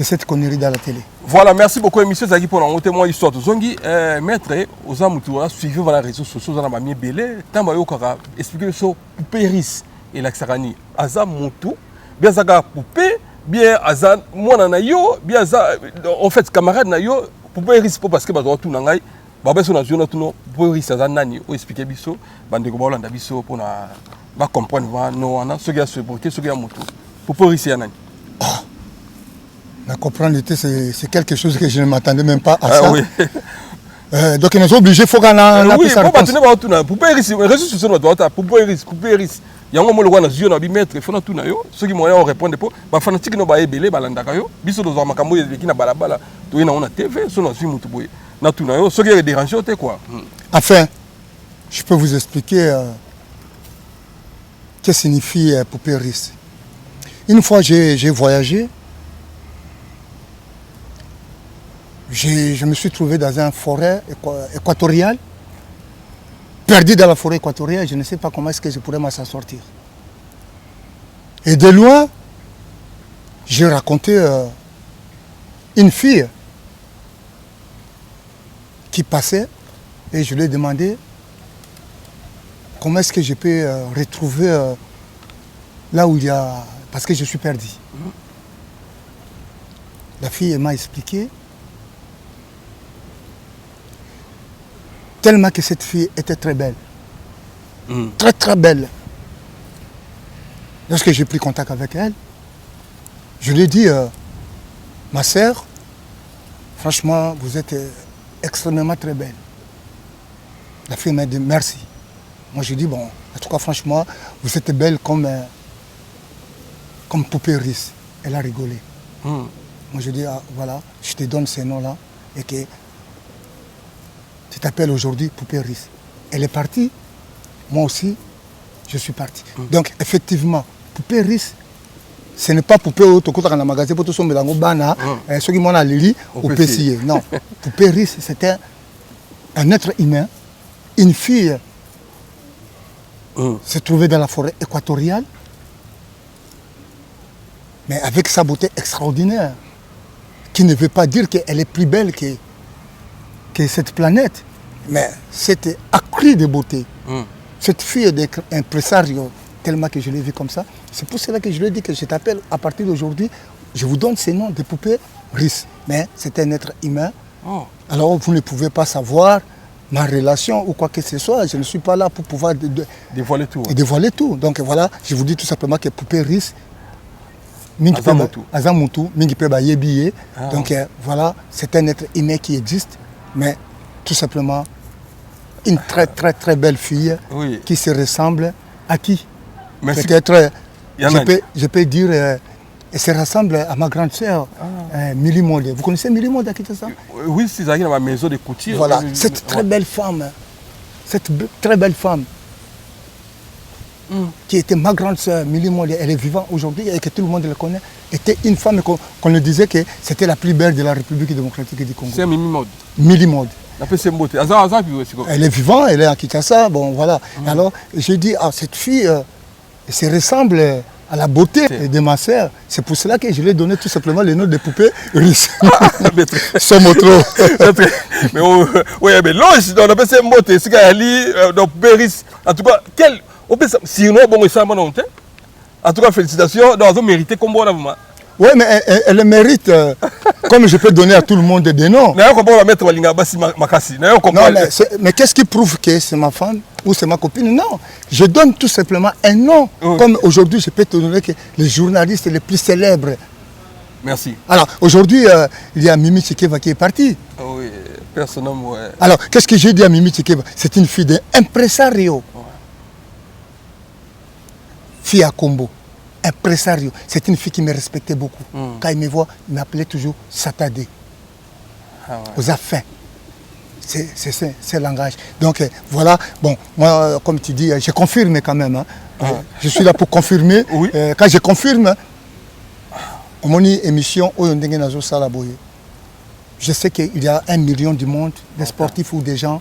cette connerie dans la télé. Voilà, merci beaucoup, émission Zaki pour nous témoin histoire de Zongi. Maître, aux amoutouras, suivez les réseaux sociaux, dans la mamie Belé, Tambayo Kara, expliquez sur Péris et l'Axarani. Azam Moutou. Bien zaga poupée, bien azan mwana na yo, bien za en fait camarade na yo, poupée risque parce que bazo tout nangai, ba so na zona tout no, poupée risque azan nani o expliquer biso, bande ko ba biso pour na ba comprendre va no ana ce gars se bloquer ce gars moto. Poupée risque ya nani. La comprendre c'est quelque chose que je ne m'attendais même pas à ça. Oui. Donc nous sommes obligés faut qu'on a oui, faut pas tenir ba tout na poupée risque, réseaux sociaux na doit poupée risque. Yango mo lokwa na zio na bi maître fona tout na yo ceux qui moyen on répondre po ba fanatique no ba ebele balandaka yo biso do makambo yeki na balabala to ina on a TV so na zui mutu boye na tout na yo ceux qui déranger te quoi. Enfin, je peux vous expliquer que signifie poupée russe. Une fois j'ai voyagé, je me suis trouvé dans une forêt équatoriale. Perdu dans la forêt équatoriale, je ne sais pas comment est-ce que je pourrais m'en sortir. Et de loin, j'ai raconté une fille qui passait et je lui ai demandé comment est-ce que je peux retrouver là où il y a... Parce que je suis perdu. La fille m'a expliqué tellement que cette fille était très belle. Très très belle. Lorsque j'ai pris contact avec elle, je lui ai dit, ma sœur, franchement, vous êtes extrêmement très belle. La fille m'a dit merci. Moi j'ai dit, bon, en tout cas franchement, vous êtes belle comme poupée russe. Elle a rigolé. Moi j'ai dit, ah, voilà, je te donne ces noms-là et que tu t'appelles aujourd'hui Poupée Russe. Elle est partie, moi aussi, je suis parti. Donc, effectivement, Poupée Russe, ce n'est pas Poupée au Tokota dans le magasin pour tout son mélange bana, ceux qui m'ont à Lili, au PCA. Non, Poupée Russe, c'était un être humain, une fille se trouvait dans la forêt équatoriale, mais avec sa beauté extraordinaire, qui ne veut pas dire qu'elle est plus belle que cette planète, mais c'était accru de beauté. Cette fille est impresario, tellement que je l'ai vue comme ça. C'est pour cela que je lui ai dit que je t'appelle à partir d'aujourd'hui, je vous donne ces noms de poupées russes. Mais c'est un être humain. Alors vous ne pouvez pas savoir ma relation ou quoi que ce soit. Je ne suis pas là pour pouvoir dévoiler tout. Dévoiler tout. Donc voilà, je vous dis tout simplement que poupée russe, Azamutu, Mingi Peba Yebiye. Donc voilà, c'est un être humain qui existe. Mais tout simplement, une très très très belle fille qui se ressemble à qui? Peut-être, je peux dire, elle se ressemble à ma grande sœur, Mili Monde. Vous connaissez Mili Monde à Kinshasa? Oui, c'est dans ma maison de couture. Voilà, cette très belle femme, qui était ma grande sœur, Mili Monde, elle est vivante aujourd'hui et que tout le monde la connaît, était une femme qu'on le disait que c'était la plus belle de la République démocratique du Congo. C'est Mili Monde. Mili Monde. Elle est vivante, elle est à Kinshasa, bon voilà. Alors j'ai dit, ah, cette fille, elle se ressemble à la beauté de ma sœur. C'est pour cela que je lui ai donné tout simplement le nom de poupée russe. C'est mon trop. Mais oui, mais loge, on appelle ça moté, c'est qu'elle donc poupée russe. En tout cas, sinon, bon, ça m'a noté. En tout cas, félicitations, nous avons mérité comme bon avant. Oui, mais elle le mérite, comme je peux donner à tout le monde des noms. Mais qu'est-ce qui prouve que c'est ma femme ou c'est ma copine? Non, je donne tout simplement un nom. Comme aujourd'hui, je peux te donner que les journalistes les plus célèbres Merci. Alors, aujourd'hui, il y a Mimi Tchekeva qui est partie. Oui, personnellement, ouais. Alors, qu'est-ce que j'ai dit à Mimi Tchekeva? C'est une fille d'impresario. Ouais. Fille à Combo. Impresario. C'est une fille qui me respectait beaucoup. Quand il me voit, il m'appelait toujours Satadé. Ah ouais. Aux affaires. C'est ce langage. Donc, voilà. Bon, moi, comme tu dis, je confirme quand même. Hein. Je suis là pour confirmer. Oui. Quand je confirme, mon émission, je sais qu'il y a 1 million du monde, des sportifs ou des gens,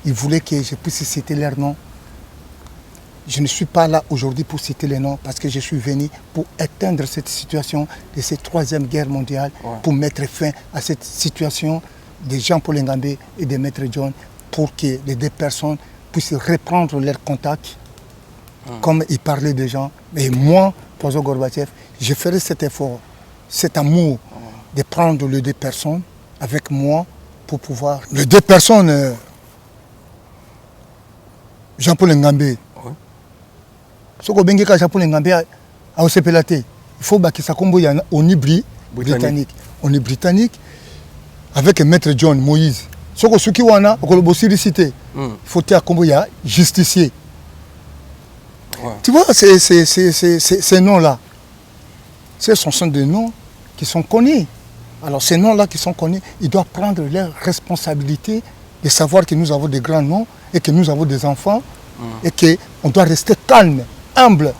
ils voulaient que je puisse citer leur nom. Je ne suis pas là aujourd'hui pour citer les noms parce que je suis venu pour éteindre cette situation de cette 3e guerre mondiale, pour mettre fin à cette situation de Jean-Paul Ngambé et de Maître John, pour que les 2 personnes puissent reprendre leur contact, comme ils parlaient des gens. Et moi, Pozo Gorbatchev, je ferai cet effort, cet amour de prendre les 2 personnes avec moi pour pouvoir... Les 2 personnes, Jean-Paul Ngambé, ce qu'on a dit Jean-Paul Ngambé a OCPLAT, il faut que ça combo on est britannique. On est britannique avec Maître John Moïse. Ce qu'on qui wana, on a aussi cité. Il faut dire combo ya justicier. Tu vois, ces noms-là, ce sont des noms qui sont connus. Alors ces noms-là qui sont connus, ils doivent prendre leurs responsabilités de savoir que nous avons des grands noms et que nous avons des enfants et qu'on doit rester calme, humble.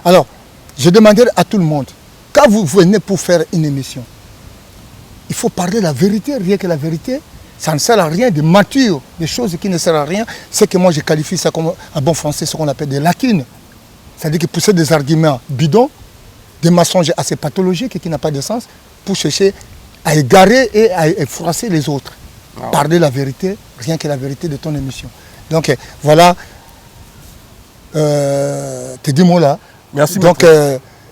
Alors, je demanderai à tout le monde, quand vous venez pour faire une émission, il faut parler la vérité, rien que la vérité. Ça ne sert à rien de mentir, des choses qui ne servent à rien. C'est que moi je qualifie ça comme, en bon français, ce qu'on appelle des lacunes. C'est-à-dire que pousser des arguments bidons, des mensonges assez pathologiques et qui n'ont pas de sens, pour chercher à égarer et à froisser les autres. Parler la vérité, rien que la vérité de ton émission. Donc voilà, tes 10 mots-là. Merci. Donc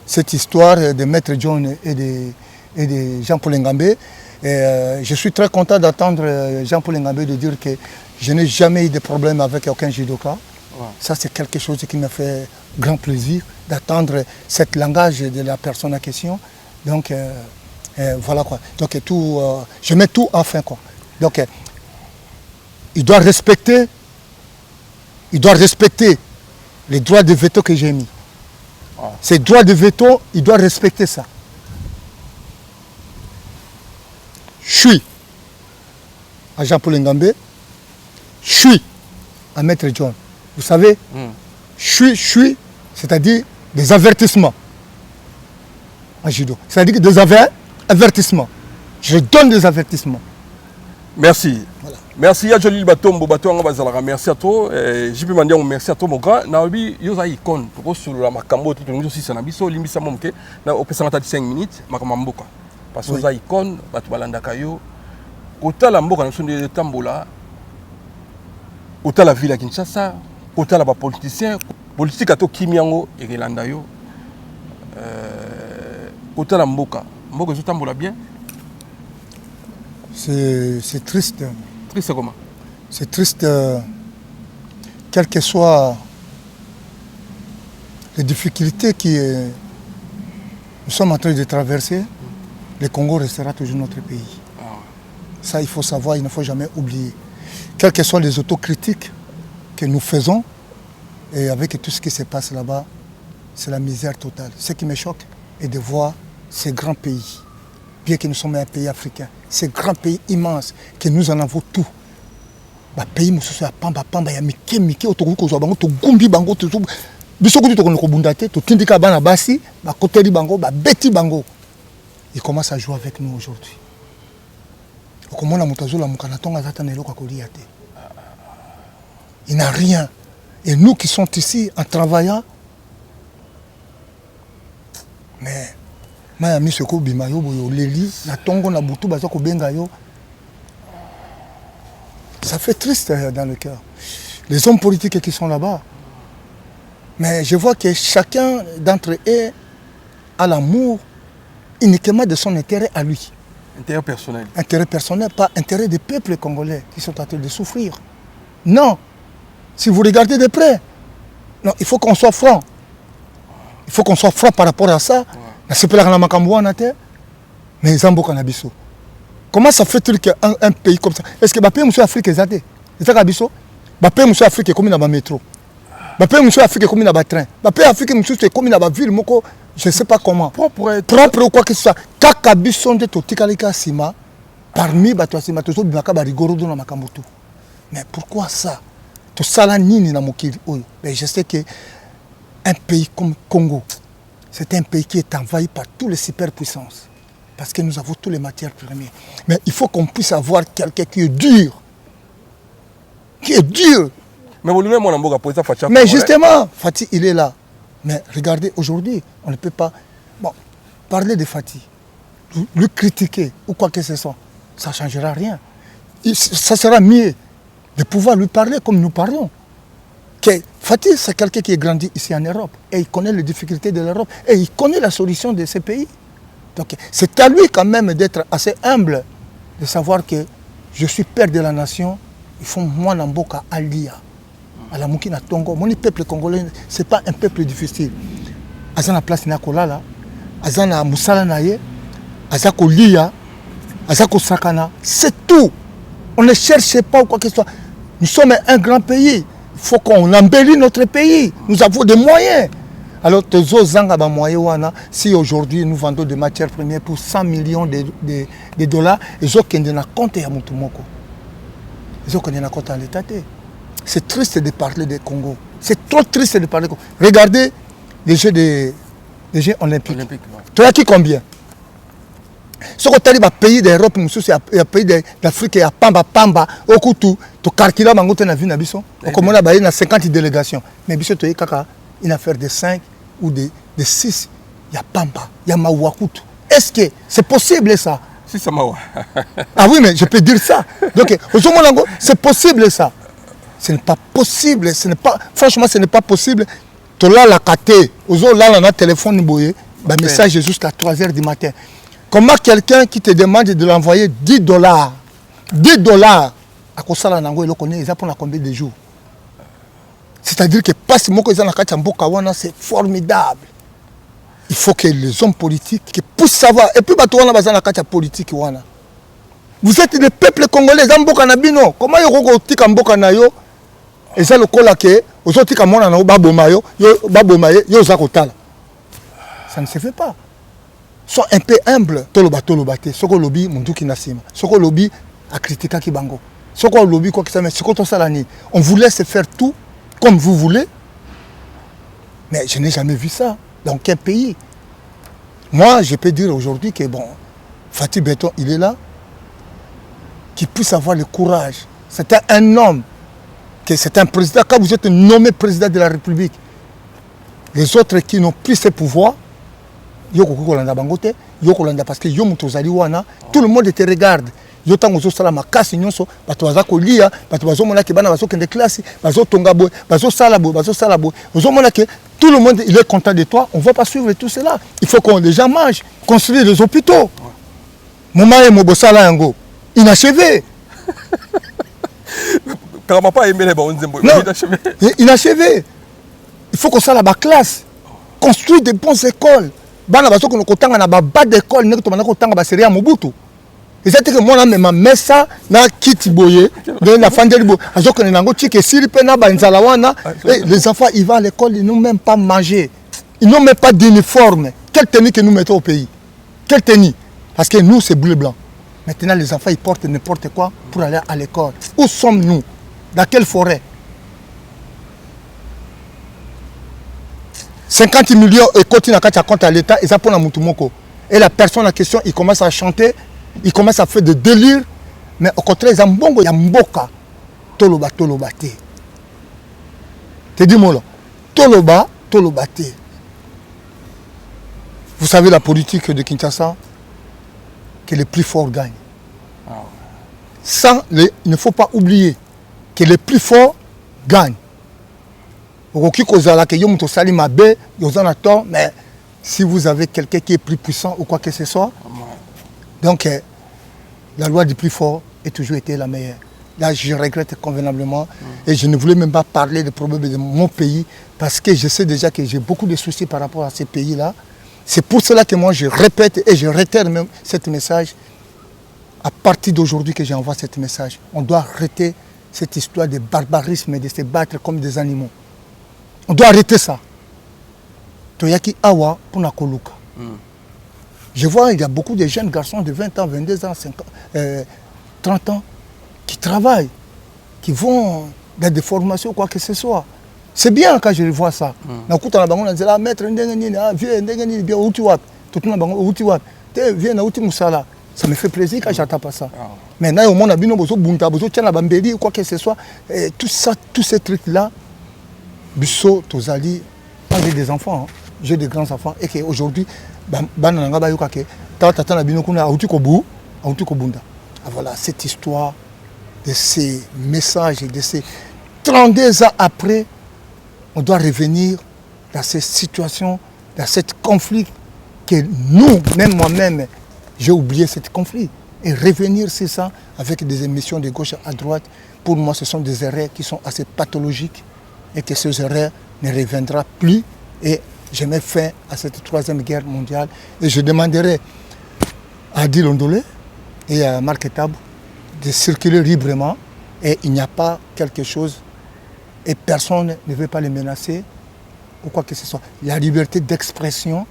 cette histoire de Maître John et de Jean-Paul Ngambé, je suis très content d'entendre Jean-Paul Ngambé de dire que je n'ai jamais eu de problème avec aucun judoka. Ça, c'est quelque chose qui m'a fait grand plaisir d'attendre ce langage de la personne en question. Donc, voilà quoi. Donc, tout, je mets tout en fin quoi. Donc, il doit respecter les droits de veto que j'ai mis. Ces droits de veto, il doit respecter ça. Je suis à Jean-Paul Ngambé, je suis à Maître John. Vous savez, je suis, c'est-à-dire des avertissements en judo. C'est-à-dire que des avertissements. Je donne des avertissements. Merci. Voilà. Merci Yajoli Batombo, merci à toi. Je peux dire merci à toi mon grand. Naobi yoza icône pour sur la makambo tout nous aussi sanabiso limbisa momke na opesanga 5 minutes makamamboka. Parce que yoza icône batu balanda kayo kota la mboka na sonde tambola. Kota la ville à Kinshasa, kota la ba politicien, politique ato kimiango et relanda yo. Kota la mboka zo tambola bien. C'est triste. Triste comment? C'est triste, quelles que soient les difficultés que nous sommes en train de traverser, le Congo restera toujours notre pays. Ça, il faut savoir, il ne faut jamais oublier. Quelles que soient les autocritiques que nous faisons, et avec tout ce qui se passe là-bas, c'est la misère totale. Ce qui me choque est de voir ces grands pays, bien que nous sommes un pays africain, ces grands pays immenses, que nous en avons tout. Les pays mosusu ya pamba ya mike otokoki kozwa bango togumbi bango biso kuti tokoni kobunda te totindika bana basi bakoteli bango babeti bango. Ils commencent à jouer avec nous aujourd'hui. Okomona moto azolamuka na tonga azata na eloko akolia te. Il n'a rien. Et nous qui sommes ici en travaillant, mais maya miso ko bima yo boyo leli na tongo na butu baza ko benga yo. Ça fait triste dans le cœur. Les hommes politiques qui sont là-bas. Mais je vois que chacun d'entre eux a l'amour uniquement de son intérêt à lui. Intérêt personnel. Intérêt personnel, pas intérêt des peuples congolais qui sont en train de souffrir. Non. Si vous regardez de près, non, il faut qu'on soit franc. Il faut qu'on soit franc par rapport à ça. nasepelaka na makambo wana te mais eza mboka na biso. Comment ça fait-il qu'un pays comme ça, est-ce que bapays mosusu Afrique eza te ezaka biso bapays mosusu Afrique ekomi na bamétro, bapays mosusu Afrique ekomi na batrain, bapays Afrique mosusu ekomi na baville moko je ne sais pas comment propre ou quoi que ce soit. Kaka biso nde totikalika nsima parmi bato ya nsima tozobimaka barigorodo na makambo tu. Mais pourquoi ça tosala nini na mokili oyo? Mais je sais que un pays comme Congo, c'est un pays qui est envahi par toutes les superpuissances. Parce que nous avons toutes les matières premières. Mais il faut qu'on puisse avoir quelqu'un qui est dur. Qui est dur. Mais justement, Fatih, il est là. Mais regardez, aujourd'hui, on ne peut pas parler de Fatih, lui critiquer ou quoi que ce soit. Ça ne changera rien. Ça sera mieux de pouvoir lui parler comme nous parlons. Que Fatih, c'est quelqu'un qui est grandi ici en Europe. Et il connaît les difficultés de l'Europe. Et il connaît la solution de ces pays. Donc, c'est à lui quand même d'être assez humble, de savoir que je suis père de la nation, il faut moi Namboka Alia, à la Moukina Tongo. Mon peuple congolais, ce n'est pas un peuple difficile. Azana place Nakolala, Azana Moussala Naye, Azako Lia, Azako Sakana, c'est tout. On ne cherche pas ou quoi que ce soit. Nous sommes un grand pays. Il faut qu'on embellit notre pays. Nous avons des moyens. Alors, si aujourd'hui nous vendons des matières premières pour 100 millions de dollars, ils ont qu'un compte à Moutoumoko. Ils ont qu'un compte à l'État. C'est triste de parler du Congo. C'est trop triste de parler du Congo. Regardez les Jeux olympiques. Tu as qui combien? Ce qu'on a dit, pays d'Europe, il pays d'Afrique, il y a Pamba, Okutu, tu calcules ma goûte na vie na biso. On commence à 50 délégations. Mais biso tu es kaka une affaire de 5 ou de 6. Il y a Pamba, il y a Mawakutu. Est-ce que c'est possible ça? Si ça Mawa. Ah oui, mais je peux dire ça. Donc, c'est possible ça. Ce n'est pas possible. Franchement, ce n'est pas possible. Tu l'as la caté. Là, on a un téléphone, un message jusqu'à 3 h du matin. Comment quelqu'un qui te demande de l'envoyer 10 $, 10 $, à quoi ça, il le connaît, il a pour combien de jours? C'est-à-dire que pas si c'est formidable. Il faut que les hommes politiques qui puissent savoir. Et puis, politique. Vous êtes des peuples congolais, comment ils ont Mboka na yo? Et ça le cola que aux autres comme on a babomayo, ça ne se fait pas. Sois un peu humble, tolobate, soko lobby munduki nasima, soko lobby a critiquer kibango, soko lobby quoi que ça mais soko to salani. On vous laisse faire tout comme vous voulez, mais je n'ai jamais vu ça dans quel pays. Moi, je peux dire aujourd'hui que bon, Fatih Beton, il est là, qui puisse avoir le courage. C'était un homme, que c'est un président. Quand vous êtes nommé président de la République, les autres qui n'ont plus ce pouvoir, parce que tout le monde te regarde. Tout le monde il est content de toi. On ne va pas suivre tout cela. Il faut qu'on les gens mangent, construire des hôpitaux. Inachevé. Inachevé. Il faut qu'on soit la classe. Construire des bonnes écoles. Bana baso ko kotanga na ba d'école ne ko tanga ba seria Mobutu. Et c'est que moi même messa na kiti boye de na fandeli bo azoko na ngo tike siri pe na ba nzala wana les enfants ils vont à l'école ils n'ont même pas mangé. Ils n'ont même pas d'uniforme. Quelle tenue que nous mettons au pays? Quelle tenue? Parce que nous c'est bleu blanc. Maintenant les enfants ils portent n'importe quoi pour aller à l'école. Où sommes-nous? Dans quelle forêt? 50 millions et continue à compte à l'État et ça pour la Moutoumoko. Et la personne en question, il commence à chanter, il commence à faire des délires, mais au contraire, il y a mbongo, il y a mboka. Toloba, tolobate. Te dis moi là. Toloba, tolobate. Vous savez la politique de Kinshasa, que les plus forts gagnent. Il ne faut pas oublier que les plus forts gagnent. Mais si vous avez quelqu'un qui est plus puissant ou quoi que ce soit, donc la loi du plus fort a toujours été la meilleure. Là, je regrette convenablement et je ne voulais même pas parler des problèmes de mon pays parce que je sais déjà que j'ai beaucoup de soucis par rapport à ces pays-là. C'est pour cela que moi je répète et je réitère même ce message. À partir d'aujourd'hui que j'envoie ce message, on doit arrêter cette histoire de barbarisme et de se battre comme des animaux. On doit arrêter ça. Toyaki awa pour na koluka. Je vois, il y a beaucoup de jeunes garçons de 20 ans, 22 ans, 50, 30 ans qui travaillent, qui vont dans des formations, quoi que ce soit. C'est bien quand je vois ça. Maître, ça me fait plaisir quand j'entends pas ça. Maintenant, au monde, quoi que ce soit, tout ça, tous ces trucs-là, Bissot, Tozali, moi j'ai des enfants, hein. J'ai des grands enfants, et qu'aujourd'hui, voilà cette histoire de ces messages, de ces 32 ans après, on doit revenir dans cette situation, dans ce conflit que nous, même moi-même, j'ai oublié ce conflit. Et revenir sur ça avec des émissions de gauche à droite, pour moi, ce sont des erreurs qui sont assez pathologiques et que ces erreurs ne reviendront plus. Et je mets fin à cette troisième guerre mondiale. Et je demanderai à Adi Londolé et à Marc Etab de circuler librement. Et il n'y a pas quelque chose, et personne ne veut pas les menacer, ou quoi que ce soit. La liberté d'expression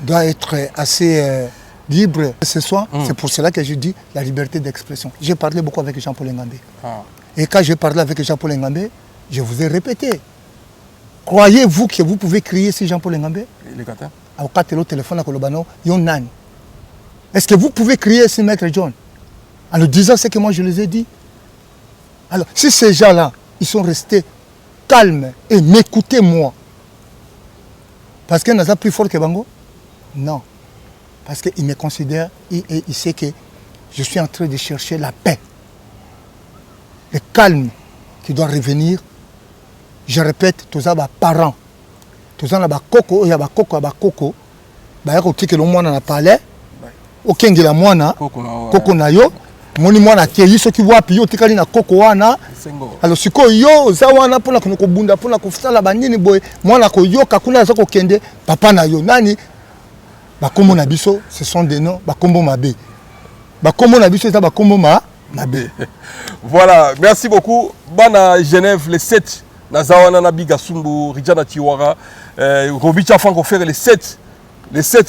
doit être assez libre ce soir. C'est pour cela que je dis la liberté d'expression. J'ai parlé beaucoup avec Jean-Paul Ngambé. Et quand j'ai parlé avec Jean-Paul Ngambé, je vous ai répété. Croyez-vous que vous pouvez crier sur Jean-Paul Ngambé? Est-ce que vous pouvez crier sur Maître John en le disant ce que moi je les ai dit? Alors, si ces gens-là, ils sont restés calmes et m'écoutez moi, parce qu'ils n'ont plus fort que Bango? Non. Parce qu'ils me considèrent et ils savent que je suis en train de chercher la paix. Le calme qui doit revenir. Je répète, tous les parents, tous les coco, il y a coco, il y a que le monde a parlé, aucun de la moine, coco na yo, moni moine qui est ce qui voit puis yo tikali na coco wana. Alors si ko yo zawana pour la ko bunda pour la ko fala banini boy, moine ko yo kakuna za ko kende papa na yo nani ba kombo na biso, ce sont des noms ba kombo mabe. Ba kombo na biso ça ba kombo mabe. Voilà, merci beaucoup. Bana Genève le 7 Nazawana Nabiga Sumbu, Rijana Tiwara, Robicha Franco faire le 7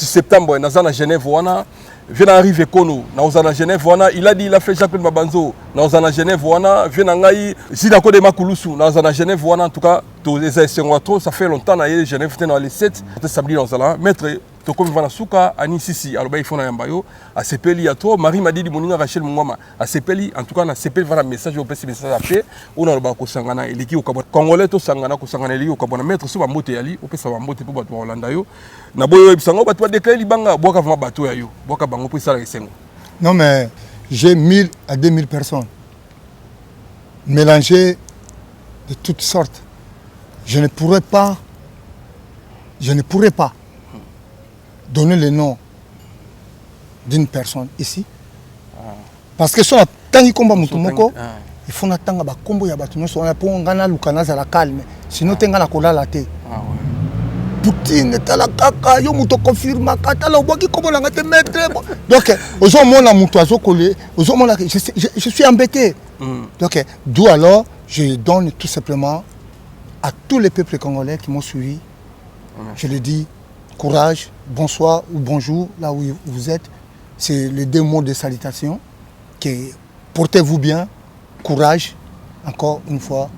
septembre, Nazana Genève, Wana, vient d'arriver Kono, Nazana Genève, Wana, il a dit, il a fait Jacques Mabanzo, Nazana Genève, Wana, vient d'Angaï, Zidako de Makulusu, Nazana Genève, Wana, en tout cas, tous les essais, ça fait longtemps, Naïe, Genève, dans les 7, samedi, Nazala, maître, Tokomi Vanasuka, Anisisi, alors il faut na Yambayo, à Sepeli à toi, Marie m'a dit, Moninga Rachel Mouama, à Sepeli, en tout cas, à Sepeli, voilà un message, au PC message à paix, on a le Bako Sangana, et l'équipe au Kabon, Congolais, au Sangana, au Sangana, au Kabon, mettre sur ma motte Ali, au PC, ma motte pour battre Hollande, Naboyo, Sango, battre déclarer Libanga, Boka Vama Bato Yayo, Boka Bango, pour ça, non, mais j'ai 1000 à 2000 personnes mélangées de toutes sortes. Je ne pourrais pas donner le nom d'une personne ici. Parce que si on a tant de combats, il faut attendre que combo ya batu nyonso wana po ngana lukana za la calme. Sinon tenga na kola la te. Poutine tala kaka yo muto confirma kata la boki kombo na te mettre. Donc ozo mona muto azo coller, ozo mona je suis embêté. Donc d'où alors je donne tout simplement à tous les peuples congolais qui m'ont suivi. Je le dis courage, bonsoir ou bonjour, là où vous êtes. C'est les deux mots de salutation. Portez-vous bien, courage, encore une fois.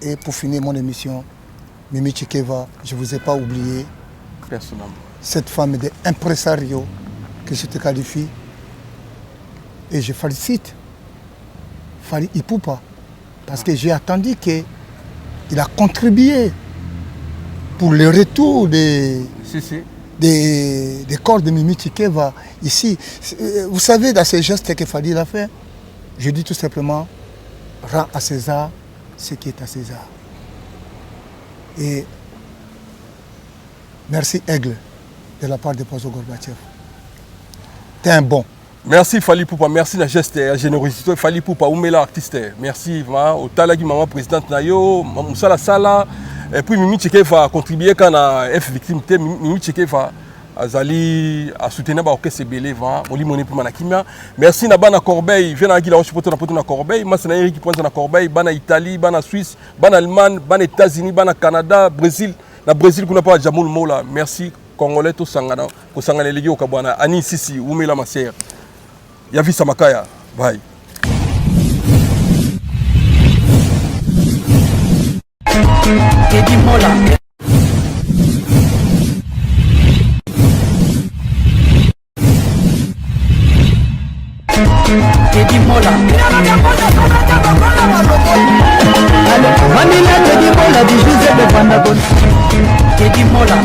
Et pour finir mon émission, Mimi Chikeva, je ne vous ai pas oublié. Personnellement. Cette femme d'impresario que je te qualifie. Et je félicite Fally Ipupa. Parce que j'ai attendu qu'il a contribué pour le retour des corps de Mimi Chikeva ici. Vous savez, dans ces gestes que Fally a fait, je dis tout simplement, rends à César ce qui est à César. Et merci Aigle de la part de Pozo Gorbatchev. T'es un bon. Merci Fally Ipupa, merci la geste et la générosité. Fally Ipupa, Oumela artiste. Merci, au Talagi Maman présidente Nayo, Moussala Sala. Et puis Mimi Tcheke va contribuer quand on F victime Mimi Tcheke va azali à soutenir ba orchestre belé va oli moni pour manakimia. Merci na bana Corbeil, vient na gila supporter na poto na Corbeil, mas na Eric point na Corbeil, bana Italie, bana Suisse, bana Allemagne, bana États-Unis, bana Canada, Brésil. Na Brésil kuna pas Jamoul Mola. Merci Congolais to sangana ko sangana legi o kabwana ani sisi umela maser. Ya visa makaya. Bye. Teddy Mola. Teddy Mola. Manila Teddy Mola, du Joseph de Pandagon. Teddy Mola.